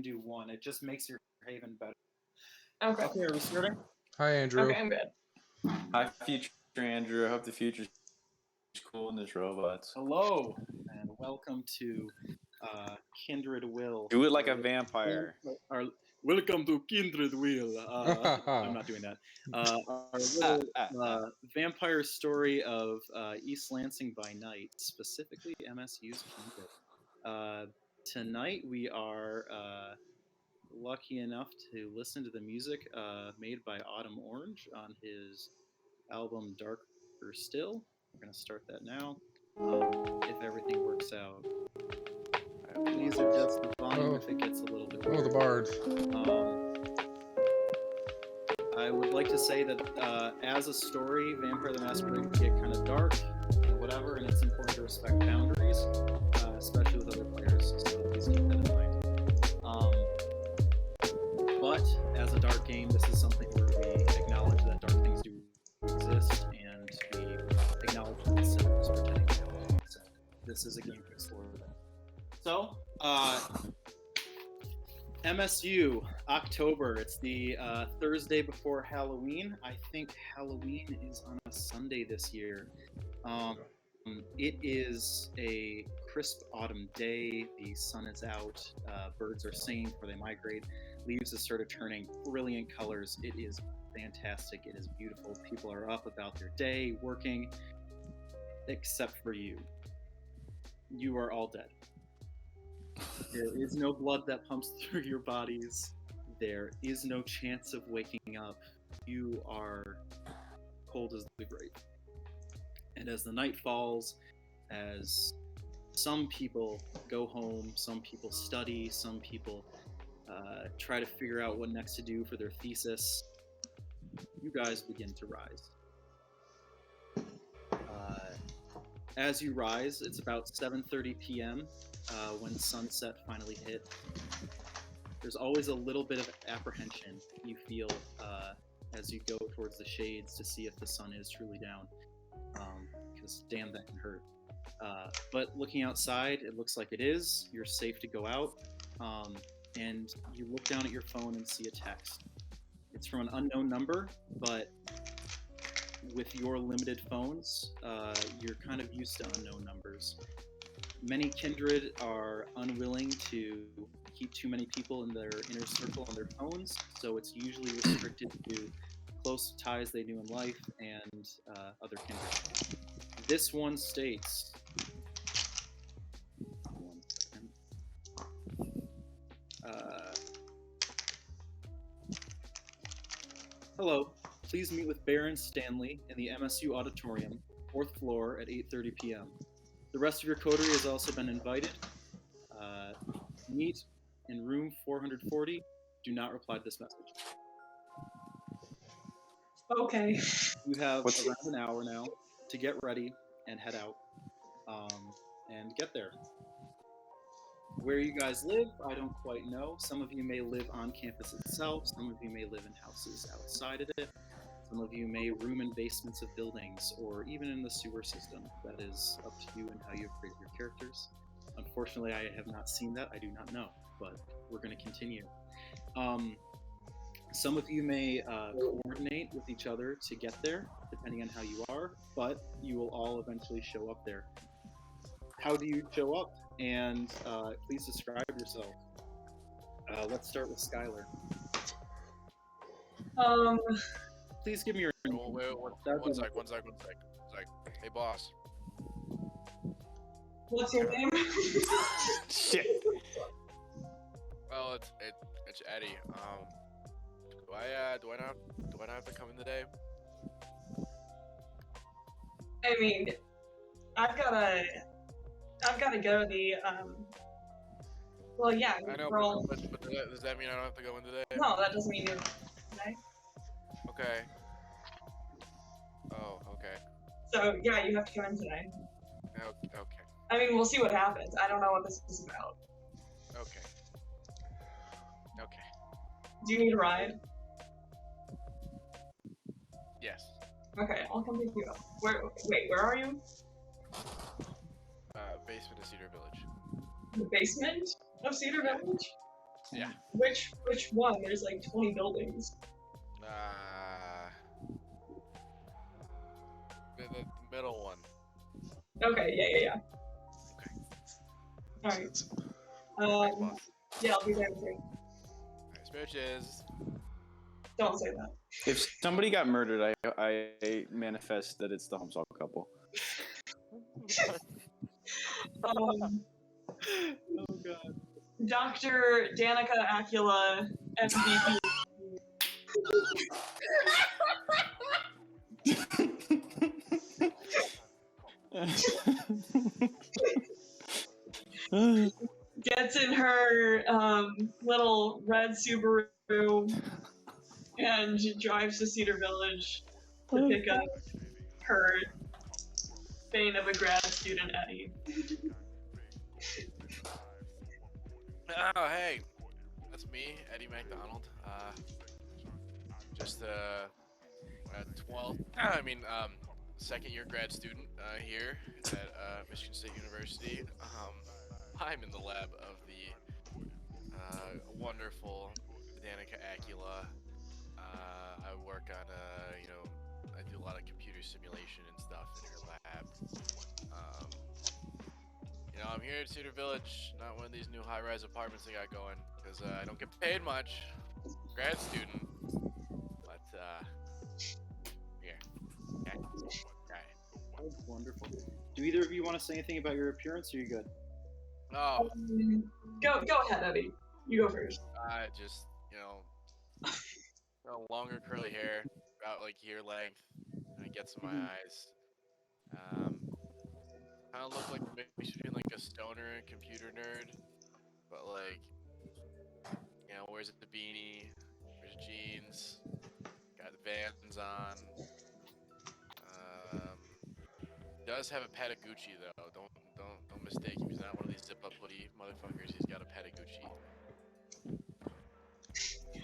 can do one. It just makes your haven better. Okay. Okay, are we starting? Hi, Andrew. Okay, I'm good. Hi, future Andrew. I hope the future's cool in this robots. Hello, and welcome to Kindred Will. Do it like a vampire. Welcome to Kindred Will. I'm not doing that. Our little vampire story of East Lansing by night, specifically MSU's Kindred. Tonight we are lucky enough to listen to the music made by Autumn Orange on his album Darker Still. We're going to start that now. If everything works out. Please adjust the volume if it gets a little bit weird. Oh, the bard. I would like to say that as a story, Vampire the Masquerade can get kind of dark and whatever, and it's important to respect boundaries, especially with other players, so please keep that in mind. But as a dark game, this is something where we acknowledge that dark things do exist, and we acknowledge that the sinners pretending to know. So this is a game to explore them. So, MSU, October. It's the Thursday before Halloween. I think Halloween is on a Sunday this year. It is a crisp autumn day. The sun is out. Birds are singing before they migrate. Leaves have started turning brilliant colors. It is fantastic. It is beautiful. People are up about their day, working, except for you. You are all dead. There is no blood that pumps through your bodies. There is no chance of waking up. You are cold as the grave. And as the night falls, as some people go home, some people study, some people try to figure out what next to do for their thesis, you guys begin to rise. As you rise, it's about 7:30 p.m. When sunset finally hit. There's always a little bit of apprehension you feel as you go towards the shades to see if the sun is truly down, because damn, that can hurt. But looking outside, it looks like it is. You're safe to go out, and you look down at your phone and see a text. It's from an unknown number, but with your limited phones, you're kind of used to unknown numbers. Many kindred are unwilling to keep too many people in their inner circle on their phones, so it's usually restricted to close ties they knew in life and other kindred. This one states, hello, please meet with Baron Stanley in the MSU auditorium, 4th floor at 8:30 p.m. The rest of your coterie has also been invited. Meet in room 440. Do not reply to this message. Okay. You have around an hour now to get ready and head out and get there. Where you guys live, I don't quite know. Some of you may live on campus itself. Some of you may live in houses outside of it. Some of you may room in basements of buildings or even in the sewer system. That is up to you and how you've created your characters. Unfortunately, I have not seen that. I do not know, but we're going to continue. Some of you may coordinate with each other to get there, depending on how you are, but you will all eventually show up there. How do you show up? And please describe yourself. Let's start with Skylar. Please give me your... Wait, one sec. Hey, boss. What's your name? Shit. Well, it's Eddie. Do I not have to come in today? I mean, I've gotta go to the well, yeah. I know, we're all... but does that mean I don't have to go in today? No, that doesn't mean you're today. Okay. Oh, okay. So yeah, you have to come in today. Okay. I mean, we'll see what happens. I don't know what this is about. Okay. Do you need a ride? Yes. Okay, I'll come pick you up. Where are you? Basement of Cedar Village. The basement of Cedar Village? Yeah. Which one? There's like 20 buildings. The middle one. Okay, yeah. Okay. Alright. Thanks, Um, boss. yeah, I'll be there too. Nice bitches. Don't say that. If somebody got murdered, I manifest that it's the Homesall couple. Oh god. Dr. Danica Acula, MVP. Gets in her little red Subaru and drives to Cedar Village to pick up her bane of a grad student, Eddie. Oh, hey. That's me, Eddie McDonald. Just 2nd year grad student here at Michigan State University. I'm in the lab of the wonderful Danica Acula. I work on, I do a lot of computer simulation and stuff in her lab. I'm here at Cedar Village, not one of these new high-rise apartments they got going, because I don't get paid much. Grad student. But, here. Okay. Oh, wonderful. Do either of you want to say anything about your appearance, or are you good? Oh, Go ahead, Eddie. You go first. just, longer curly hair, about like ear length, and it gets in my eyes. Kind of look like maybe between like a stoner and computer nerd, but like, wears the beanie, wears jeans, got the Vans on. Does have a Patagucci though. Don't mistake him. He's not one of these zip up hoodie motherfuckers. He's got a Patagucci.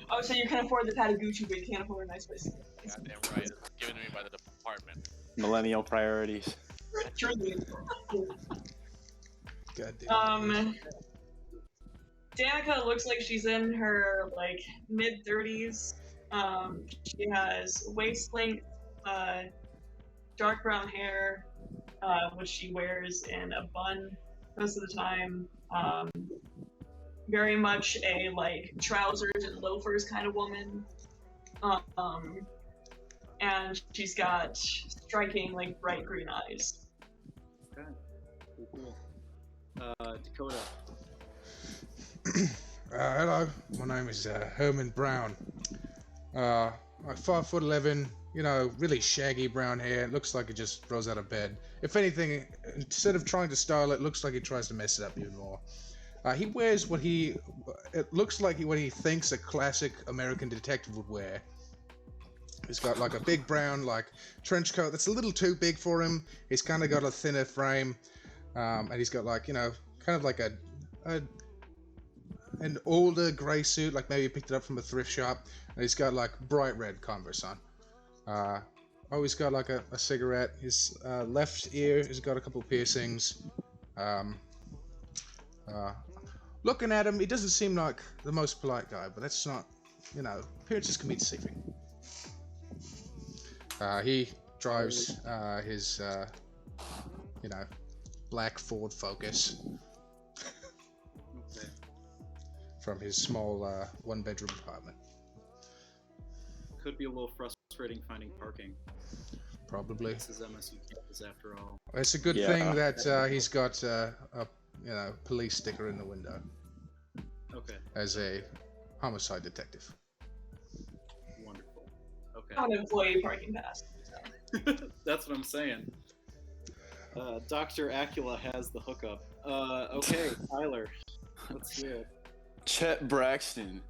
Oh, so you can afford the Patagucci, but you can't afford a nice place. Goddamn right. It's given to me by the department. Millennial priorities. Truly. Goddamn. Danica looks like she's in her like mid-30s. She has waist length, dark brown hair, which she wears in a bun most of the time. Very much a like trousers and loafers kind of woman. And she's got striking like bright green eyes. Okay. Cool. Dakota. Hello, my name is Herman Brown. I'm 5'11", really shaggy brown hair. It looks like it just grows out of bed. If anything, instead of trying to style it, looks like he tries to mess it up even more. He wears it looks like what he thinks a classic American detective would wear. He's got like a big brown like trench coat that's a little too big for him. He's kind of got a thinner frame, and he's got like kind of like an older grey suit, like maybe he picked it up from a thrift shop, and he's got like bright red Converse on. He's got like a cigarette. His left ear has got a couple piercings. Looking at him, he doesn't seem like the most polite guy, but that's not, appearances can be deceiving. He drives his, black Ford Focus Okay. from his small one-bedroom apartment. Could be a little frustrating finding parking. Probably. This is MSU campus after all. It's a good Yeah. thing that he's got a police sticker in the window Okay. as a homicide detective. Wonderful. Okay. Not an employee parking pass. That's what I'm saying. Dr. Acula has the hookup. Okay, Tyler. Let's do it. Chet Braxton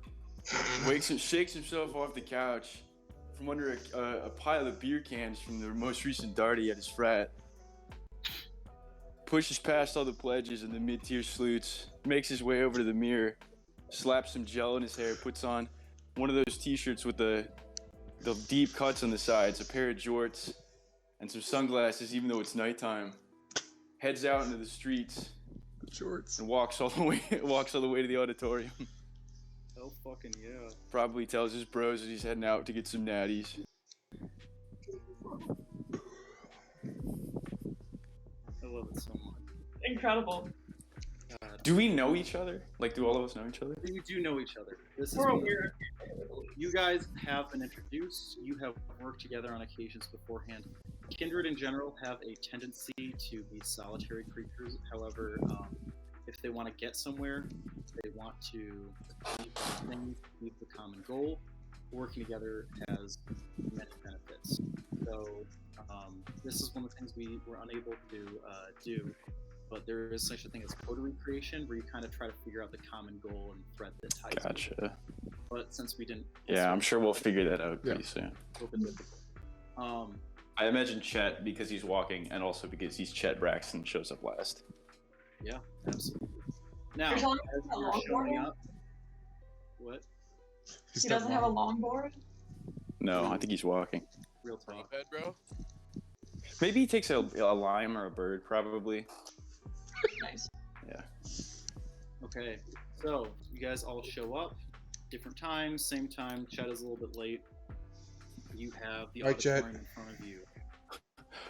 shakes himself off the couch from under a pile of beer cans from the most recent darty at his frat. Pushes past all the pledges and the mid-tier sleuths, makes his way over to the mirror, slaps some gel in his hair, puts on one of those t-shirts with the deep cuts on the sides, a pair of jorts, and some sunglasses even though it's nighttime. Heads out into the streets Shorts. and walks all the way to the auditorium. Hell fucking yeah. Probably tells his bros that he's heading out to get some natties. I love it so much. Incredible. God. Do we know each other? Like, do all of us know each other? You do know each other. This is We're one of- weird. You guys have been introduced. You have worked together on occasions beforehand. Kindred in general have a tendency to be solitary creatures. However, if they want to get somewhere, they want to achieve things, achieve the common goal. Working together has many benefits. So this is one of the things we were unable to do. But there is such a thing as coterie creation, where you kind of try to figure out the common goal and thread that ties it. Gotcha. But since we didn't, Yeah, I'm sure we'll figure that out pretty Yeah. soon. a little bit difficult. I imagine Chet because he's walking, and also because he's Chet Braxton shows up last. Yeah, absolutely. Now, You're telling as me he's you're a showing longboard? up, what? He's He not doesn't have a wrong. longboard? No, I think he's walking. Real talk. Bed, bro. Maybe he takes a lime or a bird, probably. Nice. Yeah. Okay, so you guys all show up, different times, same time. Chet is a little bit late. You have the Hi, Chet. auditorium in front of you.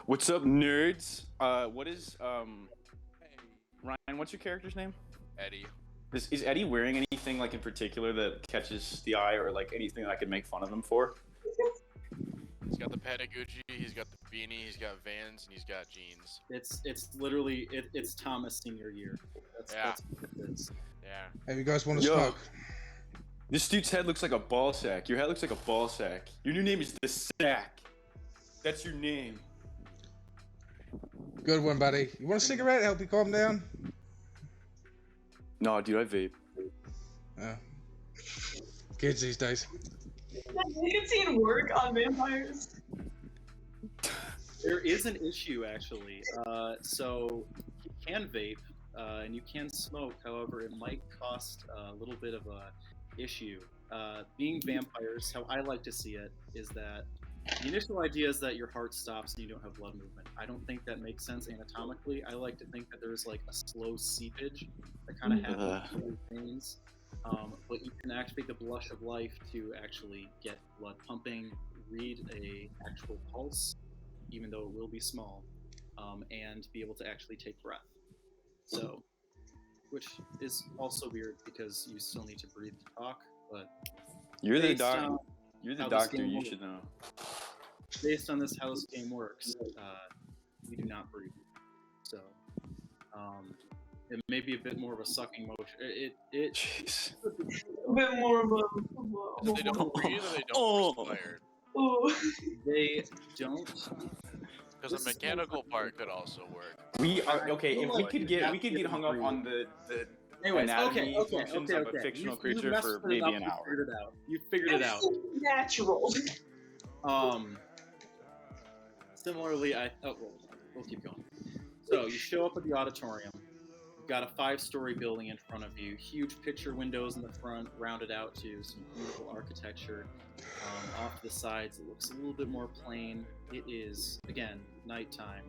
What's up, nerds? What is Ryan? What's your character's name? Eddie. Is Eddie wearing anything like in particular that catches the eye, or like anything that I could make fun of him for? He's got the Patagucci, he's got the beanie, he's got Vans, and he's got jeans. It's literally it's Thomas senior year. That's what it is. Yeah. Hey, you guys want to Yo. smoke? This dude's head looks like a ball sack. Your head looks like a ball sack. Your new name is the Sack. That's your name. Good one, buddy. You want a cigarette? Help you calm down? No, dude, I vape. Kids these days. You can see it work on vampires. There is an issue actually. So you can vape and you can smoke. However, it might cost a little bit of a issue. Being vampires, how I like to see it is that the initial idea is that your heart stops and you don't have blood movement. I don't think that makes sense anatomically. I like to think that there's like a slow seepage that kind of happens through your veins. But you can activate the blush of life to actually get blood pumping, read a actual pulse, even though it will be small, and be able to actually take breath. So, which is also weird because you still need to breathe to talk, but You're the based doctor. on You're the how this doctor. game You works- should know. Based on this how this game works, you do not breathe. So, it may be a bit more of a sucking motion. It Jeez. A bit more of a. If they don't breathe or they don't Oh. respire. Ooh. they don't. Because the mechanical part could also work. We are okay. feel If like we you could get hung up on the Anyways, anatomy okay. functions of a fictional creature messed for it maybe up, an you hour. Figured it out. You figured it out. Natural. Similarly, we'll keep going. So you show up at the auditorium. You've got a 5-story building in front of you. Huge picture windows in the front, rounded out to some beautiful architecture. Off to the sides, it looks a little bit more plain. It is again nighttime.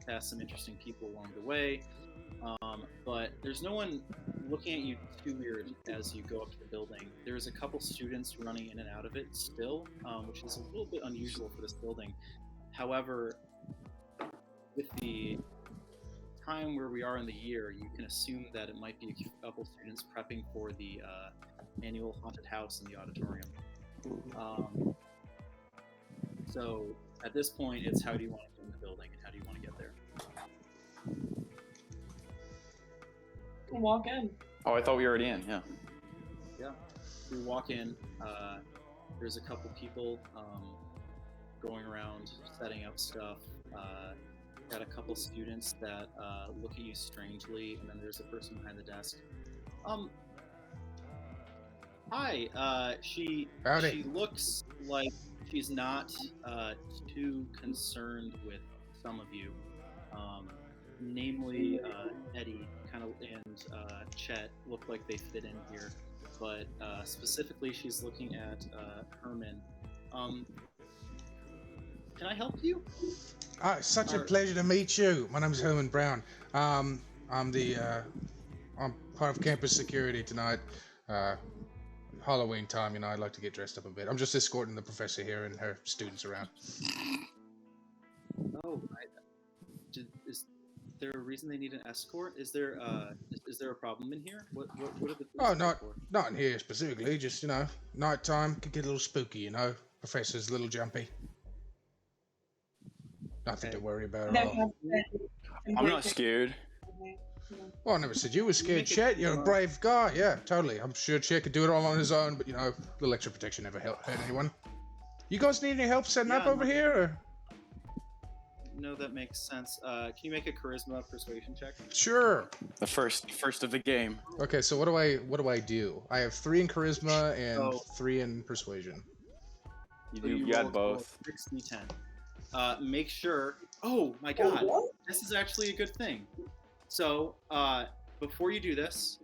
Past some interesting people along the way, but there's no one looking at you too weird as you go up to the building. There's a couple students running in and out of it still, which is a little bit unusual for this building. However, with the time where we are in the year, you can assume that it might be a couple students prepping for the annual haunted house in the auditorium. So at this point, it's how do you want to get in the building and how do you want to get there? Walk in. Oh, I thought we were already in. Yeah. Yeah. We walk in. There's a couple people going around setting up stuff. Got a couple students that look at you strangely, and then there's a person behind the desk. Hi. She Howdy. looks like she's not too concerned with some of you. Namely, Eddie and Chet look like they fit in here, but specifically she's looking at Herman. Can I help you? It's such a pleasure to meet you. My name's Herman Brown. I'm part of campus security tonight. Halloween time, you know, I like to get dressed up a bit. I'm just escorting the professor here and her students around. Oh, is there a reason they need an escort? Is there a problem in here? What are the Oh, police not for? not in here specifically. Just, you know, nighttime could get a little spooky. You know, professor's a little jumpy. Nothing to Okay. worry about That at all. I'm not scared. Well, I never said you were scared, make it- Chet. You're a brave guy. Yeah, totally. I'm sure Chet could do it all on his own, but you know, a little extra protection never hurt anyone. You guys need any help setting up Yeah, over no. here? Or? No, that makes sense. Can you make a charisma persuasion check? Sure. The first of the game. Okay, so what do I do? I have 3 in charisma and Oh. 3 in persuasion. You So do. You roll- got roll both. 6d10. Make sure. Oh my God, this is actually a good thing. So before you do this,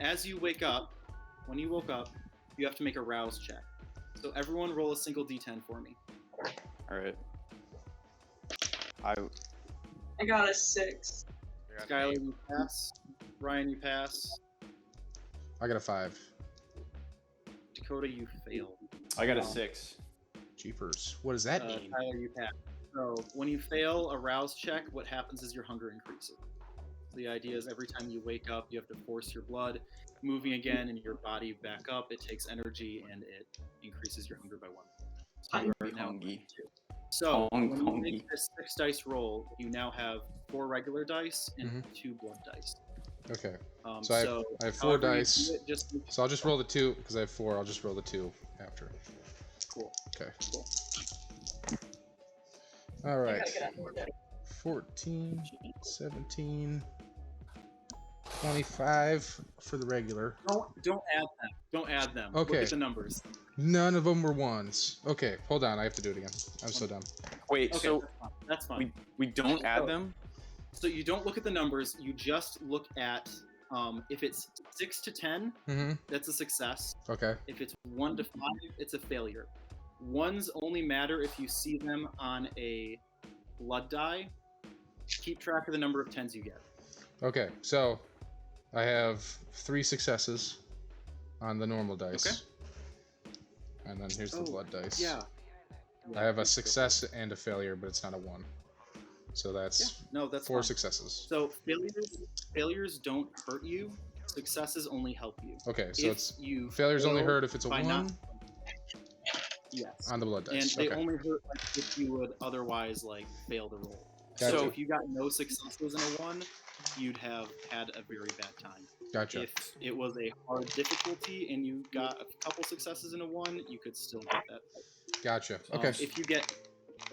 as you wake up, when you woke up, you have to make a rouse check. So everyone roll a single d10 for me. All right. I got a 6. I got Skylar, eight. you pass. Ryan, you pass. I got a 5. Dakota, you fail. I got a 6. Jeepers. What does that mean? Tyler, you pass. So when you fail a rouse check, what happens is your hunger increases. The idea is every time you wake up, you have to force your blood moving again and your body back up. It takes energy and it increases your hunger by 1. So you are now Hungry. 2. So when you Hungry. make this 6 dice roll, you now have 4 regular dice and 2 blood dice. Okay. So I have 4 however you dice. do it, just So I'll just roll the 2 because I have 4. I'll just roll the 2 after. cool. Okay. Cool. All I right. gotta get out more dead. 14, 17, 25 for the regular. Don't add them. Don't add them. Okay. Look at the numbers. None of them were 1s. Okay, hold on. I have to do it again. I'm so dumb. Wait. Okay, So that's fine. we don't add them. So you don't look at the numbers. You just look at if it's 6 to 10, Mm-hmm. that's a success. Okay. If it's 1 to 5, it's a failure. 1s only matter if you see them on a blood die. Keep track of the number of 10s you get. Okay, so I have 3 successes on the normal dice. Okay. And then here's the Oh, blood dice. Yeah. I have a success and a failure, but it's not a 1. So Yeah. that's No, that's 4 fine. successes. So failures don't hurt you. Successes only help you. Okay, so If it's you failures only fail hurt if it's a by 1 not- Yes. on the blood And dice. they Okay. only hurt like, if you would otherwise like fail the roll. Gotcha. So if you got no successes in a 1, you'd have had a very bad time. Gotcha. If it was a hard difficulty and you got a couple successes in a 1, you could still get that. Gotcha. Okay. If you get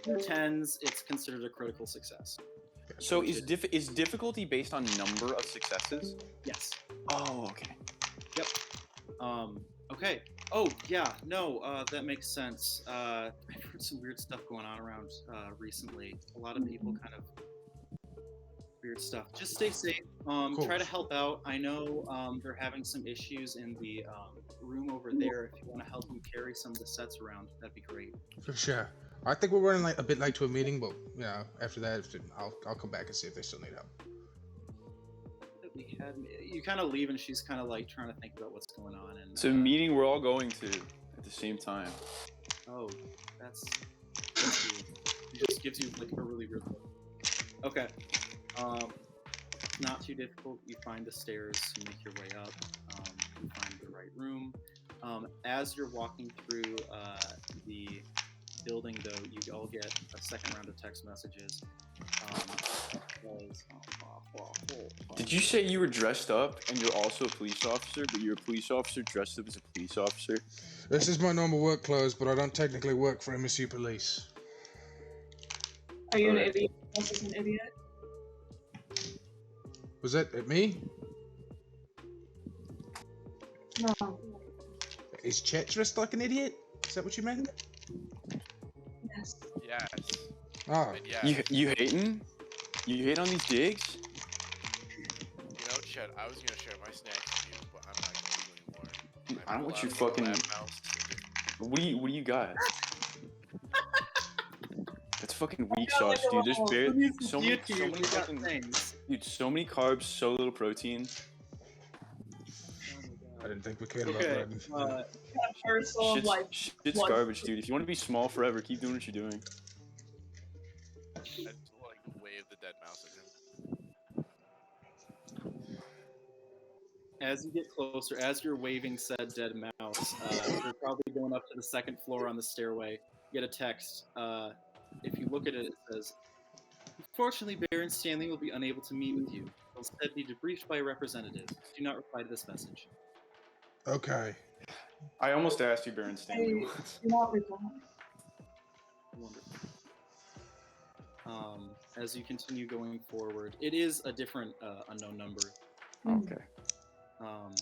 2 10s, it's considered a critical success. So is difficulty based on number of successes? Yes. Oh, okay. Okay. Oh yeah. No. That makes sense. I've heard some weird stuff going on around recently. A lot of people kind of weird stuff. Just stay safe. Cool. Try to help out. I know they're having some issues in the room over there. If you want to help them carry some of the sets around, that'd be great. For sure. I think we're running a bit late to a meeting, but you know, after that, I'll come back and see if they still need help. We had you kind of leave, and she's kind of like trying to think about what's going on. And It's a meeting we're all going to at the same time. oh, that's weird. It just gives you like a really weird look. Okay. Not too difficult. You find the stairs. You make your way up. You find the right room. As you're walking through the building, though, you all get a second round of text messages. Did you say you were dressed up and you're also a police officer, but you're a police officer dressed up as a police officer? This is my normal work clothes, but I don't technically work for MSU Police. Are you an Alright. idiot? This is an idiot. Was that at me? No. Is Chet dressed like an idiot? Is that what you meant? Yes. Yes. Oh, And yeah. You hating? You hate on these digs? You know, Chet, I was gonna share my snacks with you, but I'm not gonna do anymore. I don't want you allowed to go fucking. loudmouth. What do you got? That's fucking weak got, like, sauce, dude. There's a barely Who so needs to many, give you? We got fucking, things. dude, so many carbs, so little protein. Oh my I didn't think we cared Okay. about riding. Parcel of like Shit's blood. garbage, dude. If you want to be small forever, keep doing what you're doing. I just like wave the dead mouse at him. As you get closer, as you're waving said dead mouse, you're probably going up to the second floor on the stairway. You get a text. If you look at it, it says, "Unfortunately, Baron Stanley will be unable to meet with you. He'll instead be debriefed by a representative. Do not reply to this message." Okay. I almost asked you, Baron Stanley. Do not reply. Wonderful. As you continue going forward, it is a different unknown number. Okay. And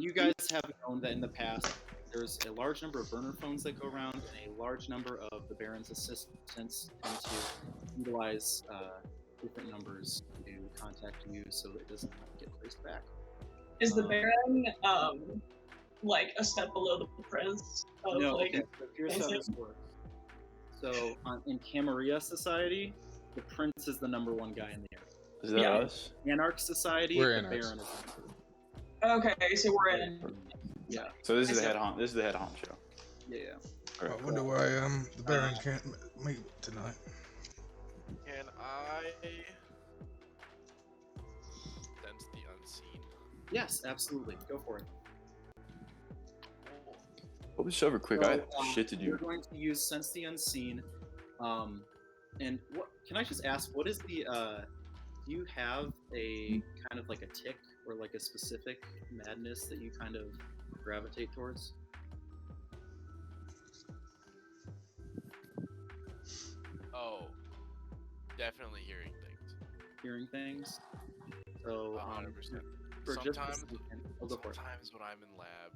you guys have known that in the past, there's a large number of burner phones that go around, and a large number of the Baron's assistants tend to utilize different numbers to contact you so that it doesn't get traced back. Is the Baron like a step below the Prince? Of, No, like, okay, so here's how this works. So in Camarilla Society, the Prince is the number one guy in the area. Is that us? Anarch Society, We're the Anarchs. Baron is the number. Okay, so we're in. Yeah, So this is I the see. head honcho. This is the head honcho. yeah. I wonder why the Baron can't meet tonight. Can I sense the unseen? Yes, absolutely. Go for it. Pull this over quick. I have shit to You're do. going to use Sense the Unseen. And what can I just ask? What is the? Do you have a kind of like a tick or like a specific madness that you kind of gravitate towards? Oh, definitely hearing things. Hearing things. So 100%. for just a Sometimes, second, I'll go for it. sometimes when I'm in lab,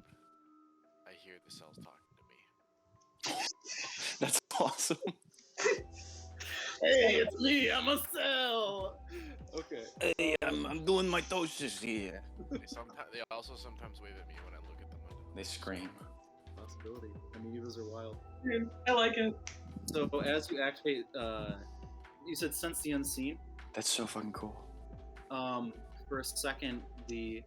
I hear the cells talking to me. That's awesome. Hey, it's me. I'm a cell. Okay. Hey, I'm doing my toasters here. They also sometimes wave at me when I look at them. They scream. Possibility. Amoebas are wild. I like it. So as you activate, you said Sense the Unseen. That's so fucking cool. For a second, the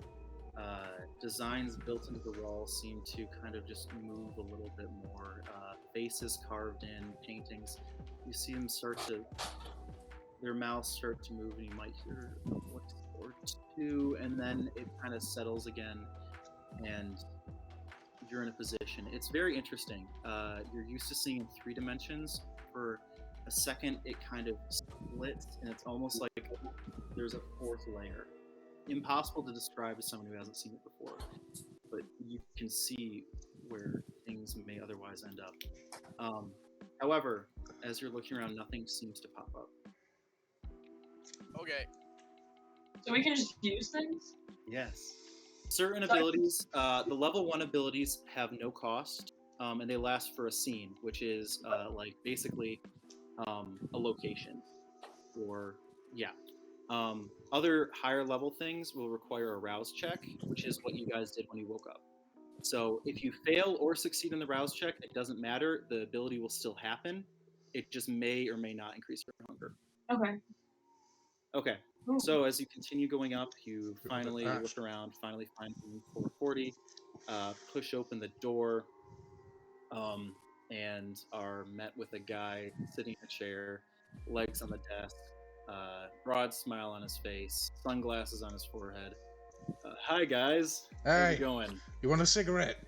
designs built into the wall seem to kind of just move a little bit more. Faces carved in, paintings. You see them their mouths start to move, and you might hear a voice or two, and then it kind of settles again, and you're in a position. It's very interesting. You're used to seeing in 3 dimensions. For a second, it kind of splits, and it's almost like there's a 4th layer. Impossible to describe to someone who hasn't seen it before, but you can see where things may otherwise end up. However, as you're looking around, nothing seems to pop up. Okay. So we can just use things? Yes. Certain abilities, the level 1 abilities have no cost, and they last for a scene, which is like basically a location. Or, yeah. Other higher level things will require a rouse check, which is what you guys did when you woke up. So if you fail or succeed in the rouse check, it doesn't matter. The ability will still happen. It just may or may not increase your hunger. Okay. Okay. Ooh. So as you continue going up, you finally fast. look around, finally find room 440, push open the door, and are met with a guy sitting in a chair, legs on the desk, broad smile on his face, sunglasses on his forehead. Hi guys. How's Hey, it going? you want a cigarette?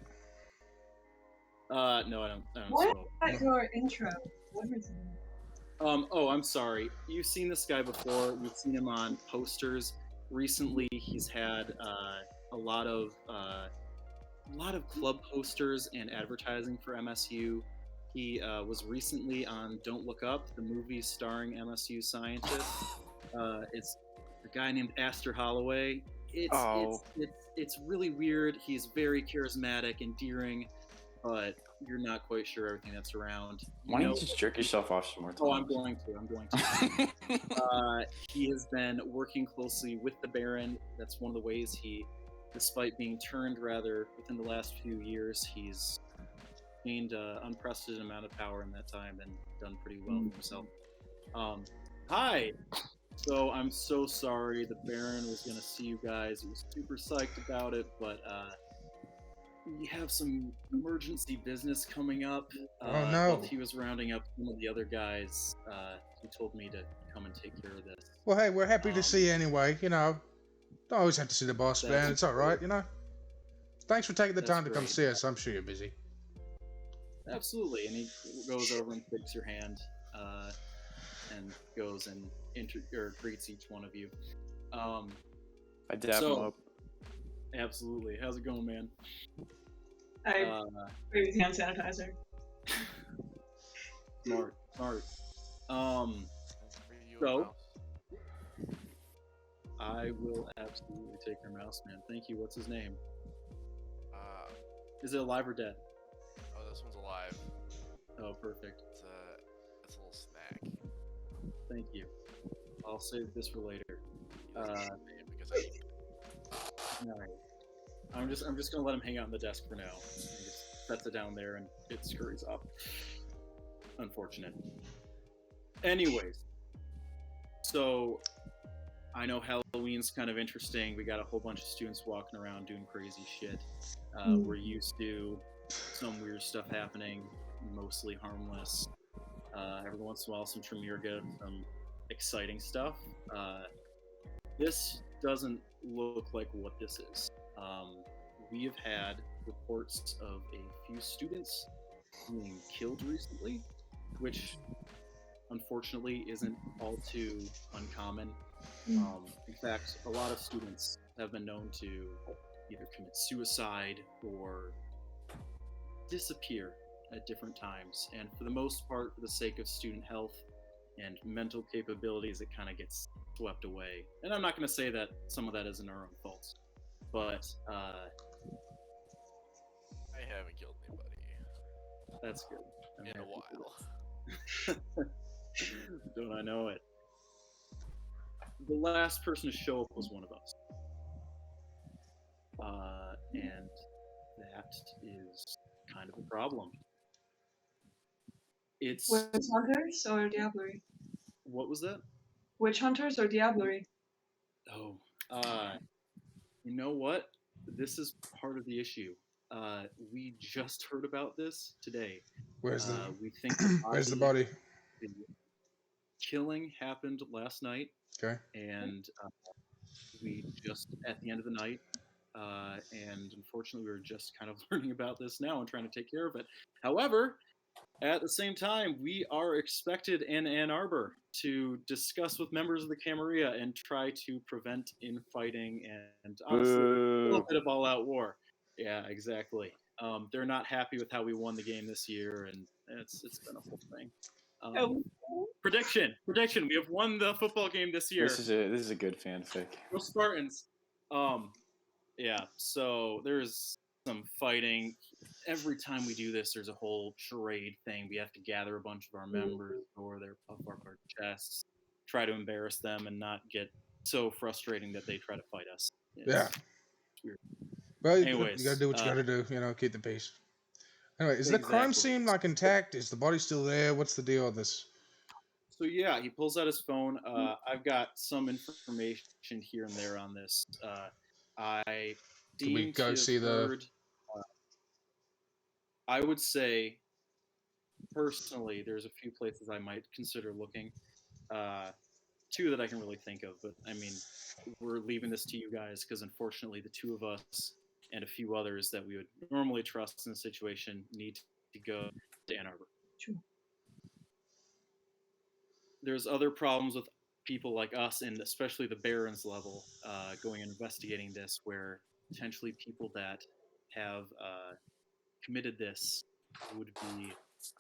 No, I don't What smoke. about your intro? What is it? Oh, I'm sorry. You've seen this guy before. You've seen him on posters. Recently, he's had a lot of club posters and advertising for MSU. He was recently on Don't Look Up, the movie starring MSU scientists. It's a guy named Astor Holloway. It's really weird. He's very charismatic, endearing, but you're not quite sure everything that's around. Why don't you just jerk yourself off some more times? Oh, I'm going to. He has been working closely with the Baron. That's one of the ways he, despite being turned rather within the last few years, he's gained an unprecedented amount of power in that time and done pretty well for himself. Hi. So I'm so sorry. The Baron was gonna see you guys. He was super psyched about it, but we have some emergency business coming up. Oh, no. While he was rounding up some of the other guys, he told me to come and take care of this. Well, hey, we're happy to Um, see you anyway. You know, don't always have to see the boss, That's man. It's all right, you know. Thanks for taking the That's time to come great. see us. I'm sure you're busy. Absolutely, and he goes over and shakes your hand, and goes and greets each one of you. I dap him So- up. Absolutely. How's it going, man? I Uh, use hand sanitizer. smart. For you, So- Mouse. I will absolutely take your mouse, man. Thank you. What's his name? Is it alive or dead? Oh, this one's alive. Oh, perfect. It's a little snack. Thank you. I'll save this for later. He doesn't have a name because I All right. I'm just gonna let him hang out on the desk for now. He just sets it down there and it scurries up. Unfortunate. Anyways, so I know Halloween's kind of interesting. We got a whole bunch of students walking around doing crazy shit. We're used to some weird stuff happening, mostly harmless. Every once in a while, some Tremere get some exciting stuff. This doesn't look like what this is. We have had reports of a few students being killed recently, which unfortunately isn't all too uncommon. In fact, a lot of students have been known to either commit suicide or disappear at different times. And for the most part, for the sake of student health and mental capabilities, it kind of gets swept away. And I'm not going to say that some of that isn't our own faults, but I haven't killed anybody that's good. I'm in a happy while. for that. Don't I know it? The last person to show up was one of us. And that is kind of a problem. It's Witch hunters or diablerie? what was that? Witch hunters or diablerie? Oh, you know what? This is part of the issue. We just heard about this today. Where's the We think Where's the body? the killing happened last night, Okay. and we just at the end of the night, and unfortunately, we were just kind of learning about this now and trying to take care of it. However, at the same time, we are expected in Ann Arbor to discuss with members of the Camarilla and try to prevent infighting and honestly a little Boo. bit of all-out war. Yeah, exactly. They're not happy with how we won the game this year, and it's been a whole thing. Oh. Prediction. We have won the football game this year. This is a good fanfic. Go Spartans. Yeah. So there's some fighting. Every time we do this, there's a whole charade thing. We have to gather a bunch of our members, or their puff up our chests, try to embarrass them, and not get so frustrating that they try to fight us. Yeah. It's weird. Well, Anyways, you gotta do what you gotta do. You know, keep the peace. Anyway, is the crime Exactly. scene like intact? Is the body still there? What's the deal with this? So yeah, he pulls out his phone. I've got some information here and there on this. I Can we seem go to have see the- heard, I would say, personally, there's a few places I might consider looking. Two that I can really think of, but I mean, we're leaving this to you guys because unfortunately, the two of us and a few others that we would normally trust in the situation need to go to Ann Arbor. Sure. There's other problems with people like us, and especially the Barons level, going and investigating this, where potentially people that have committed this would be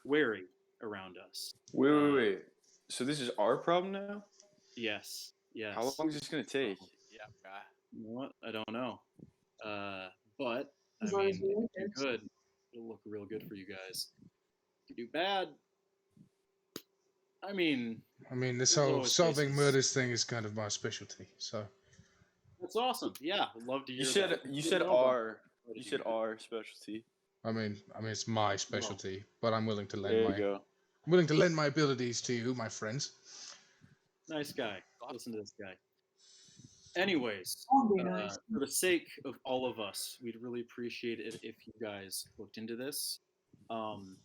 wary around us. Wait. So this is our problem now? Yes. How long is this gonna take? Yeah, guy. You know what? I don't know. But I As long as mean, we if like you it. do good, it'll look real good for you guys. If you do bad, I mean, I mean, this There's whole always solving cases. murders thing is kind of my specialty. So, that's awesome. Yeah, I'd love to hear You said that. you said know about our what you you said do. our specialty. I mean, it's my specialty, but I'm willing to There lend you my go. I'm willing to lend my abilities to you, my friends. Nice guy. Listen to this guy. Anyways, I'll be nice. for the sake of all of us, we'd really appreciate it if you guys looked into this. Um,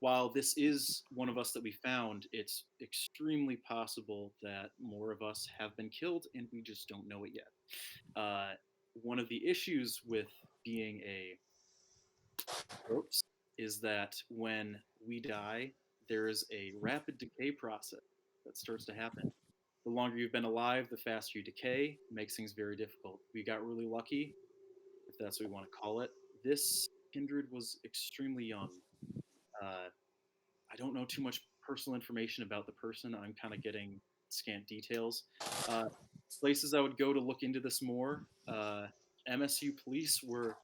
while this is one of us that we found, it's extremely possible that more of us have been killed and we just don't know it yet. One of the issues with being a corpse is that when we die, there's a rapid decay process that starts to happen. The longer you've been alive, the faster you decay, makes things very difficult. We got really lucky, if that's what we want to call it. This Kindred was extremely young. I don't know too much personal information about the person. I'm kind of getting scant details. Uh, Places I would go to look into this more. MSU police were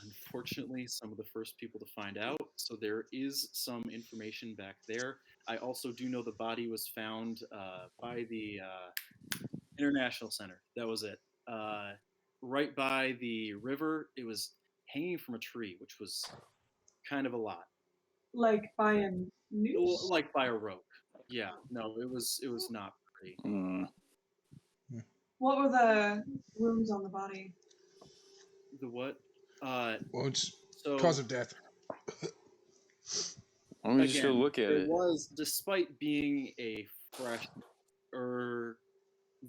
unfortunately some of the first people to find out, so there is some information back there. I also do know the body was found by the International Center. That was it. Right by the river. It was hanging from a tree, which was kind of a lot. Like by a noose? Like by a rope. Yeah, no, it was not pretty. What were the wounds on the body? The what? Well, it's So cause of death. Why don't we just go again, look at it it? was, despite being a fresh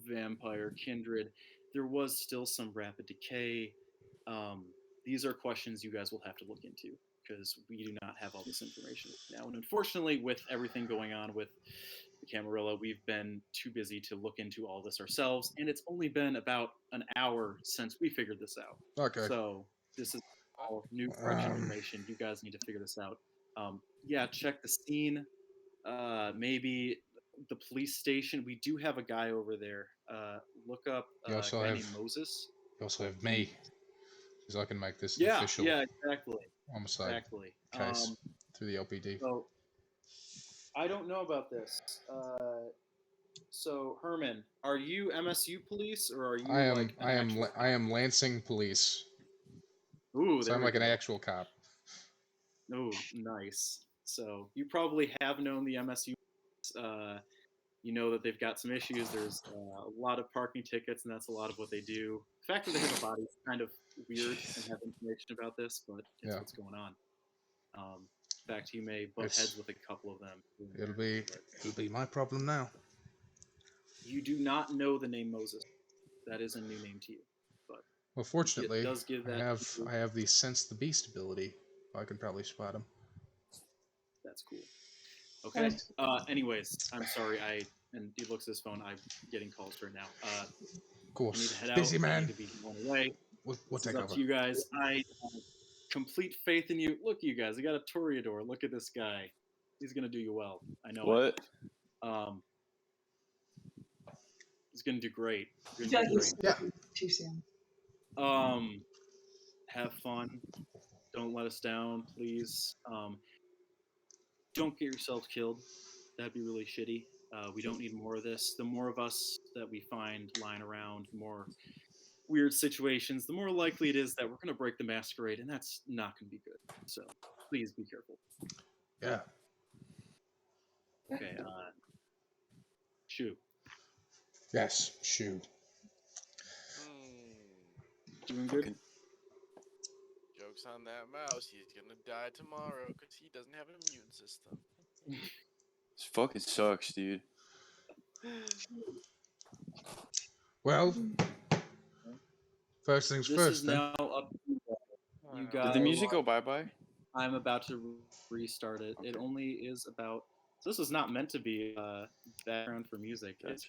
vampire kindred, there was still some rapid decay. These are questions you guys will have to look into because we do not have all this information now. And unfortunately, with everything going on with the Camarilla, we've been too busy to look into all this ourselves. And it's only been about an hour since we figured this out. Okay. So this is all new, fresh information. You guys need to figure this out. Yeah, check the scene. Maybe the police station. We do have a guy over there. Look up You a also guy have- named Moses. You also have me, because I can make this Yeah, official yeah, exactly, homicide exactly. case through the LPD. So I don't know about this. So Herman, are you MSU police or are you I am. like an I am. actual- I am Lansing Police. Ooh, So there I'm we like an go. actual cop. Oh, nice. So you probably have known the MSU. You know that they've got some issues. There's a lot of parking tickets, and that's a lot of what they do. The fact that they have a body is kind of weird and have information about this, but it's Yeah. what's going on. In fact, you may butt It's- heads with a couple of them. It'll be my problem now. You do not know the name Moses. That is a new name to you. But Well, fortunately, it does give that I have the sense the beast ability. I can probably spot him. that's cool. Okay. Anyways, I'm sorry. And he looks at his phone. I'm getting calls right now. Of I need course, to head out. busy I man. need to be on the way. We'll This take is up over. to you guys. I have complete faith in you. Look, you guys. I got a Toreador. Look at this guy. He's gonna do you well. I know. What? He's gonna do great. He's Yeah, gonna do great. Yeah. Too soon. Have fun. Don't let us down, please. Don't get yourselves killed. That'd be really shitty. We don't need more of this. The more of us that we find lying around, the more weird situations, the more likely it is that we're going to break the masquerade, and that's not going to be good. So please be careful. Yeah. Okay, Shu, Yes. Shoo. doing good? Fucking- Joke's on that mouse. He's gonna die tomorrow because he doesn't have an immune system. This fucking sucks, dude. Well, first things This first. is Then. now up to you You guys. Did the music go bye-bye? I'm about to restart it. It only is about. So this was not meant to be background for music. It's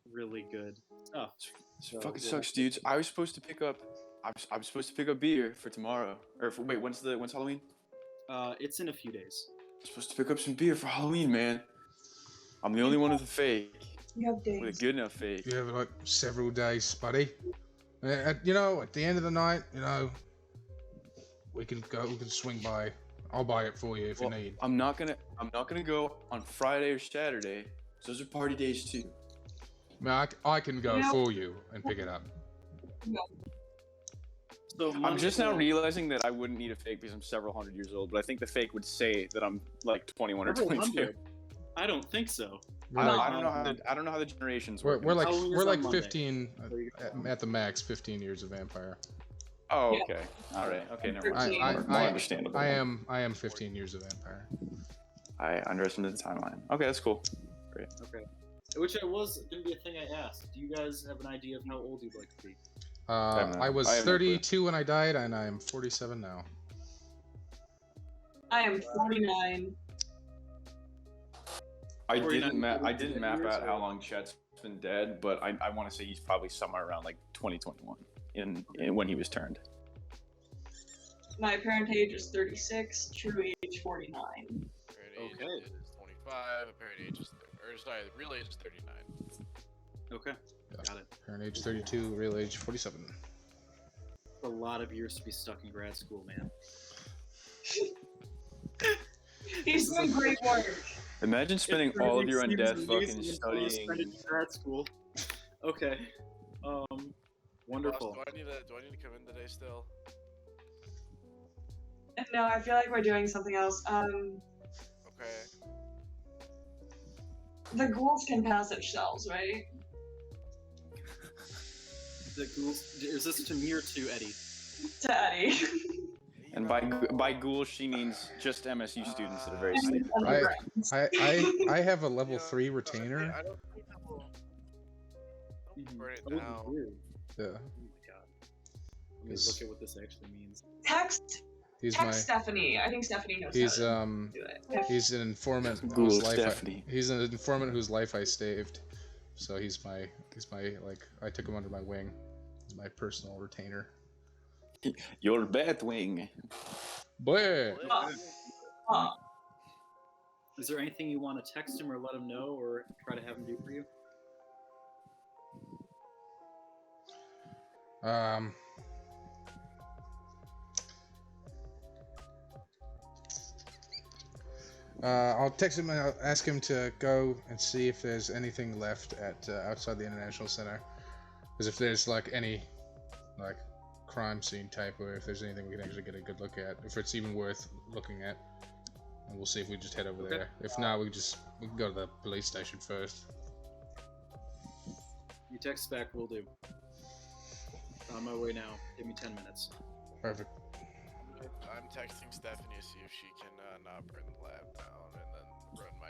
really good stuff. This So, fucking yeah. sucks, dudes. I was supposed to pick up. I was supposed to pick up beer for tomorrow. Or for, wait, when's Halloween? It's in a few days. I'm supposed to pick up some beer for Halloween, man. I'm the only one with a fake. You have days. With a good enough fake. You have like several days, buddy. At the end of the night, we can swing by. I'll buy it for you if Well, you need. I'm not gonna go on Friday or Saturday. Those are party days too. I mean, I can go Yeah. for you and pick it up. So I'm just now realizing that I wouldn't need a fake because I'm several hundred years old, but I think the fake would say that I'm like 21 or Several 22. hundred? I don't think so. We're I don't, like, I don't know how I don't know how the generations we're, work. we're like Halloween is we're on like Monday. 15 There you go. at the max, 15 years of vampire. Oh, Yeah. okay. All right. Okay, never I mind. I, More I, understandable. I am 15 years of vampire. I underestimated the timeline. Okay, that's cool. Okay. Which it was going to be a thing I asked. Do you guys have an idea of how old you'd like to be? I was I have no clue. 32 when I died, and I am 47 now. I am 49. I 49 didn't map years out how or- long Chet's been dead, but I want to say he's probably somewhere around like 2021 in when he was turned. My parent age is 36, true age 49. Parent age Okay. is 25. Parent age is sorry, the real age is 39. Okay. Yeah. Got it. Parent age 32, real age 47. A lot of years to be stuck in grad school, man. He's doing great work. Imagine spending all of your Seems undeath amazing fucking until you studying. spend it in grad school. Okay. Wonderful. Ross, do I need to come in today still? No, I feel like we're doing something else. Okay. The ghouls can pass their shells, right? The ghouls, is this to me or to Eddie? To Eddie. And by ghoul, she means just MSU students that are very sleepy. I have a level 3 retainer. I don't think that will. Don't burn it That would be down. weird. Yeah, Oh my god. Let me look at what this actually means. Text he's my Stephanie. I think Stephanie knows he's how to do it. he's an informant Ghoul whose life Stephanie. he's an informant whose life I saved. So he's my like I took him under my wing. He's my personal retainer. Your Batwing. Boy. Uh, Is there anything you want to text him or let him know or try to have him do for you? I'll text him and I'll ask him to go and see if there's anything left at outside the International Center. Because if there's like any like crime scene type, or if there's anything we can actually get a good look at, if it's even worth looking at, and we'll see if we just head over there. If not, we can go to the police station first. You text back, will do. On my way now. Give me 10 minutes. Perfect. I'm texting Stephanie to see if she can not burn the lab down and then run my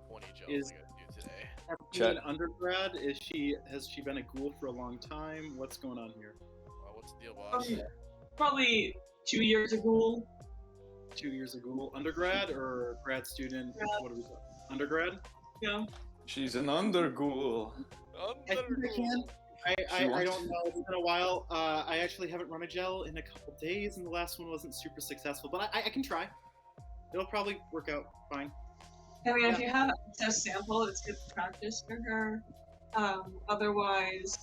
20 gels Is- I gotta do today. Stephanie an undergrad? Has she been a ghoul for a long time? What's going on here? What's the deal, boss? probably 2 years ago. 2 years a ghoul. Undergrad or grad student? Grad. What are we talking? Undergrad? Yeah. She's an underghoul. I think I can. I wants- don't know. It's been a while. I actually haven't run a gel in a couple days, and the last one wasn't super successful. But I can try. It'll probably work out fine. I mean, if you have a sample, it's good practice for her. Otherwise,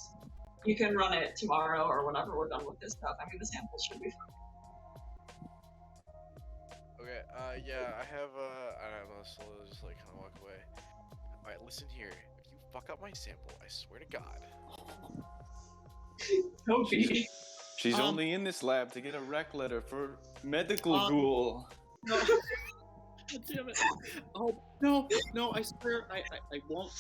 you can run it tomorrow or whenever we're done with this stuff. I mean, the samples should be fine. Okay, yeah, I don't know, so I'll just like kind of walk away. Alright, listen here. If you fuck up my sample, I swear to God. Kobe. She's only in this lab to get a rec letter for medical ghoul. No. God damn it. Oh, no, I swear, I won't.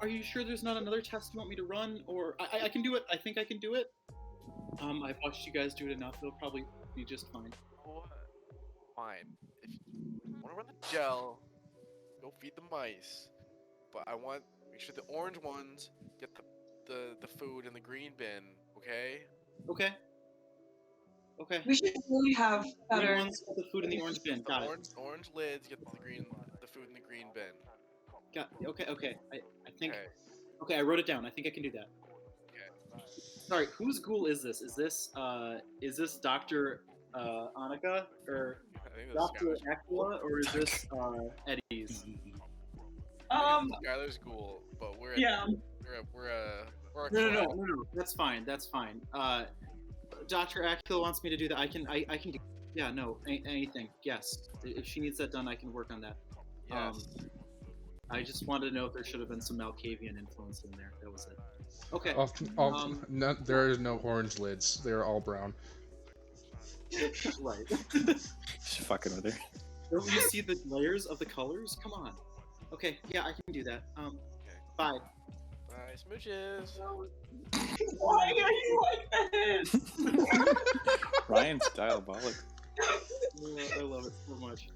Are you sure there's not another test you want me to run? Or, I can do it, I think I can do it. I've watched you guys do it enough, it'll probably be just fine. What? Fine. If you want to run the gel, go feed the mice. But I want make sure the orange ones get the food in the green bin, okay? Okay. Okay. We should really have Green better. ones with the food in the orange bin, got it. Orange lids get the food in the green bin. Okay. I think. Okay. Okay, I wrote it down. I think I can do that. Okay. Sorry, whose ghoul is this? Is this Dr. Annika or I think that's Dr. Aquila or is this Eddie's? Skylar's cool, but we're Yeah. we're a No. That's fine. Dr. Aquila wants me to do that. I can do. Yeah, no, anything. Yes, if she needs that done, I can work on that. Yes. I just wanted to know if there should have been some Malkavian influence in there. That was it. Okay. No, there is no orange lids. They're all brown. Right. She's fucking with her. Don't you see the layers of the colors? Come on. Okay, yeah, I can do that. Bye. Bye, smooches. Why are you like this? Ryan's diabolic. I love it so much.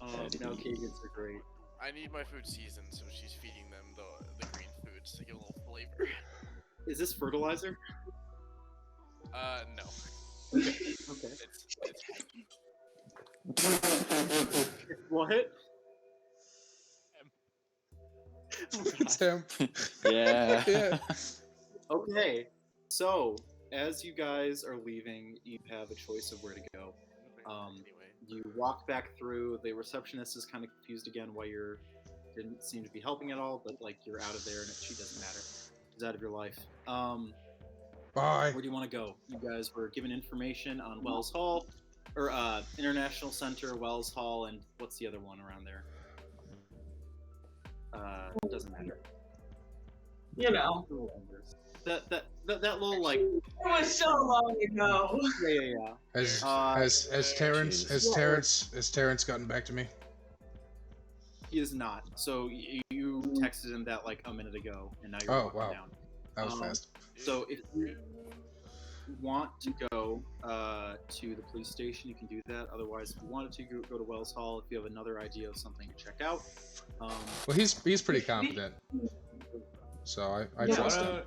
Now Kagans are great. I need my food seasoned, so she's feeding them the green foods to give a little flavor. Is this fertilizer? No. Okay. It's What? Temp. Yeah. Yeah. Okay. So, as you guys are leaving, you have a choice of where to go. anyway. You walk back through. The receptionist is kind of confused again why you didn't seem to be helping at all, but like you're out of there and she doesn't matter. She's out of your life. Bye. Where do you want to go? You guys were given information on Wells Hall, or International Center, Wells Hall, and what's the other one around there? Doesn't matter. You know. That little like. It was so long ago. Yeah. Has Terrence gotten back to me? He is not. So you texted him that like a minute ago, and now you're walking down. That was fast. So if you want to go to the police station, you can do that. Otherwise, if you wanted to go to Wells Hall, if you have another idea of something to check out. Well, he's pretty confident, so I trust him.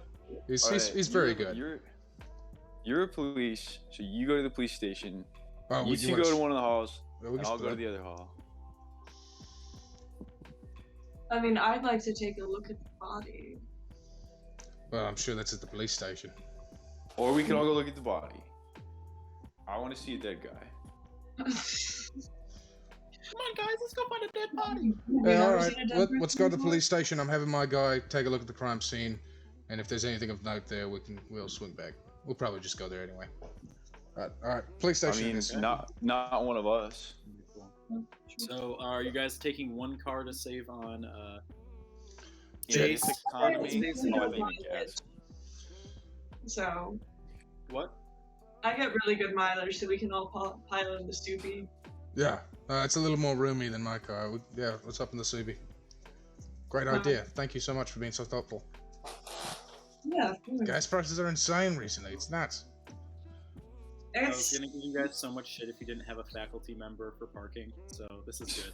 He's very good. You're a police, so you go to the police station. Oh, You two go to one of the halls, we and can I'll go to split. the other hall. I mean, I'd like to take a look at the body. Well, I'm sure that's at the police station. Or we can all go look at the body. I want to see a dead guy. Come on, guys, let's go find a dead body. Yeah, all right. Let's go to the police station. I'm having my guy take a look at the crime scene, and if there's anything of note there, we'll swing back. We'll probably just go there anyway. All right. Police I station. mean, is not one of us. So, are you guys taking one car to save on Chase. Basic economy. Yeah. Oh, I think gas. So, what? I get really good mileage, so we can all pile in the Soupy. Yeah, it's a little more roomy than my car. Let's hop in the Subi. Great idea. Thank you so much for being so thoughtful. Yeah, of course. Gas prices are insane recently. It's nuts. I was It's gonna give you guys so much shit if you didn't have a faculty member for parking, so this is good.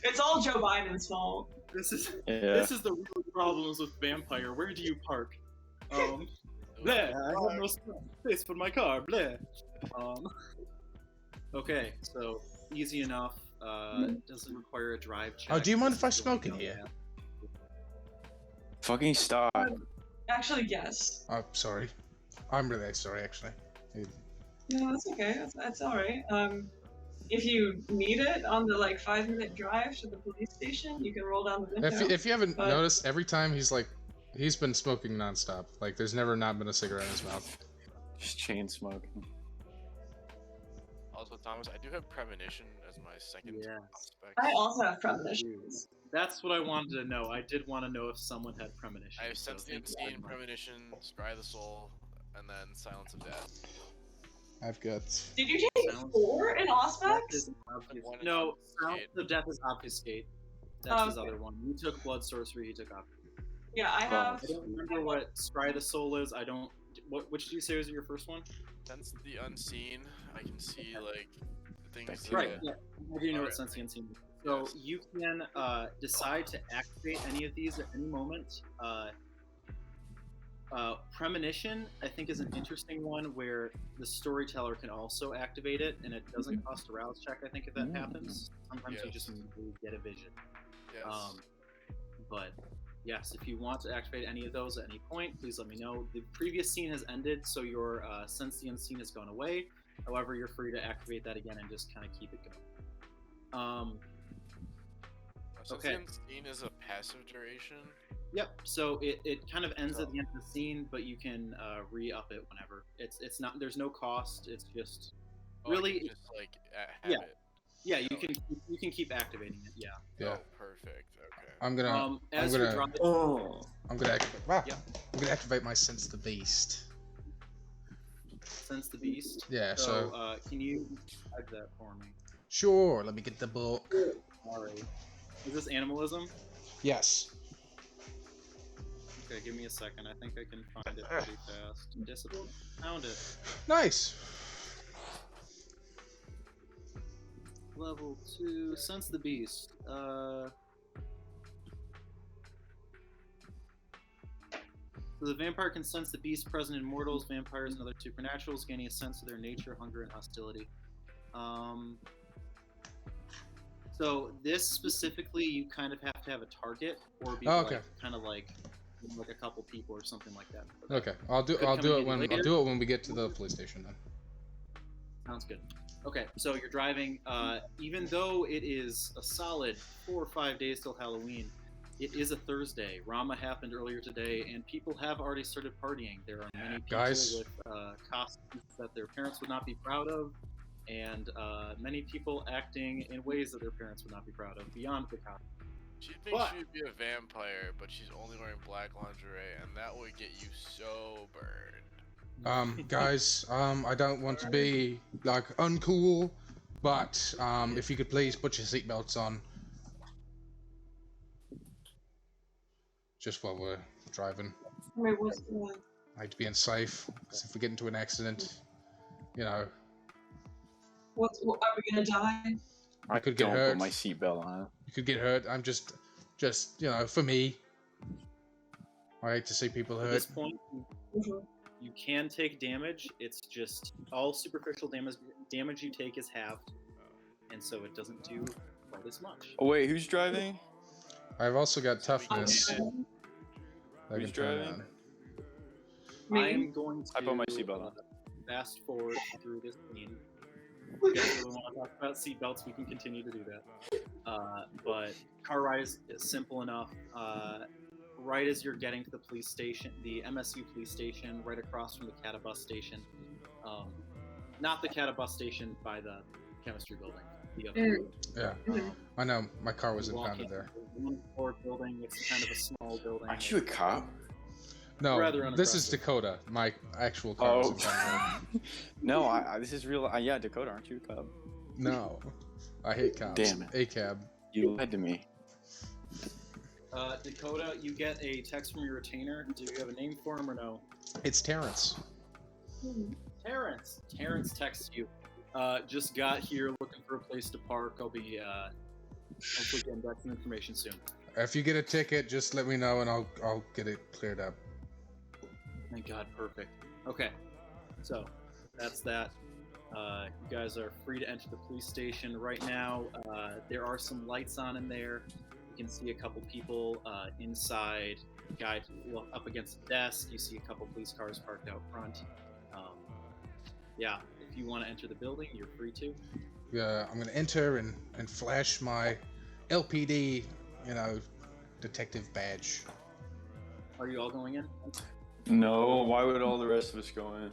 it's all Joe Biden's fault. This is Yeah. the real problems with Vampire. Where do you park? Bleh, I have no space for my car. Bleh. Okay, so easy enough. Doesn't require a drive check. Oh, do you mind if I This is the smoke in one here? you Fucking stop. Actually, yes. Oh, sorry. I'm really sorry, actually. No, that's okay. That's all right. If you need it on the 5-minute drive to the police station, you can roll down the window. If you haven't But- noticed, every time he's been smoking nonstop. Like, there's never not been a cigarette in his mouth. Just chain smoking. Also, Thomas, I do have premonition as my second Yes. aspect. I also have premonitions. That's what I wanted to know. I did want to know if someone had premonition. I have so Sense the thank you Unseen, very much. Premonition, Scry the Soul, and then Silence of Death. I've got. Did you take Sounds- 4 in That Auspex? is obvious. One is No, obfuscate. Silence of Death is obfuscate. That's his Okay. other one. You took blood sorcery. He took obfuscate. Yeah, I have. I don't remember what Scry the Soul is. I don't. Which did you say was your first one? Sense the Unseen, I can see, things That's that... Right. Yeah. I do know what Alright. Sense the Unseen is. So Yes. you can decide to activate any of these at any moment. Premonition, I think, is an interesting one where the storyteller can also activate it, and it doesn't cost a rouse check. I think if that happens, sometimes you Yes. just immediately get a vision. Yes. But yes, if you want to activate any of those at any point, please let me know. The previous scene has ended, so your Sense the Unseen has gone away. However, you're free to activate that again and just kind of keep it going. Sense okay. the Unseen is a passive duration. Yep. So it kind of ends at the end of the scene, but you can re-up it whenever. It's not. There's no cost. It's just Oh, I really. can just, have Yeah. it. Yeah, you can keep activating it. Yeah. Yeah. Oh, perfect. Okay. I'm gonna. As I'm you're gonna- dropping. I'm gonna activate. Wow. Yeah. I'm gonna activate my sense the beast. Sense the Beast. Yeah. So, So can you describe that for me? Sure, let me get the book. Sorry. Is this animalism? Yes. Okay, give me a second. I think I can find it pretty fast. Discipline? Found it. Nice. Level 2. Sense the beast. So the vampire can sense the beast present in mortals, vampires, and other supernaturals, gaining a sense of their nature, hunger, and hostility. So this specifically, you kind of have to have a target, or be Okay. kind of like a couple people or something like that. Okay, I'll do come it in when later. we get to the police station then. Sounds good. Okay, so you're driving. Even though it is a solid 4 or 5 days till Halloween, it is a Thursday. Rama happened earlier today, and people have already started partying. There are many people Guys. with costumes that their parents would not be proud of, and many people acting in ways that their parents would not be proud of beyond the costume. She thinks she would be a vampire, but she's only wearing black lingerie, and that would get you so burned. Guys, I don't want to be like uncool, but if you could please put your seatbelts on. Just while we're driving. Wait, what's the... I like to be unsafe, because if we get into an accident, you know, What, are we gonna die? I could get don't hurt. put my seatbelt on. You could get hurt. I'm just you know, for me. I hate to see people At this hurt. point, you can take damage. It's just all superficial damage you take is halved, and so it doesn't do quite as much. Oh wait, who's driving? I've also got toughness. I Who's can turn driving? on. Me? I'm going to I put my seatbelt on. fast forward through this scene. If you guys really want to talk about seatbelts, we can continue to do that. But car ride is simple enough. Right as you're getting to the police station, the MSU police station, right across from the Cata bus station. Not the Cata bus station by the chemistry building. The other Yeah, I know. My car was you walk impounded in, there. One floor building. It's kind of a small building. Aren't you a cop? No, Rather this is unimpressive. Dakota. My actual car was Oh. impounded. No, this is real. Yeah, Dakota, aren't you a cop? No, I hate cops. Damn it. A cab. You lied to me. Dakota, you get a text from your retainer. Do you have a name for him or no? It's Terrence. Terrence. Terrence texts you. Just got here looking for a place to park. I'll be hopefully getting back some information soon. If you get a ticket, just let me know and I'll get it cleared up. Thank God, perfect. Okay, so that's that. You guys are free to enter the police station right now. There are some lights on in there. You can see a couple people inside. Guy up against the desk. You see a couple police cars parked out front. Yeah, if you want to enter the building, you're free to. Yeah, I'm gonna enter and flash my LPD, you know, detective badge. Are you all going in? No, why would all the rest of us go in?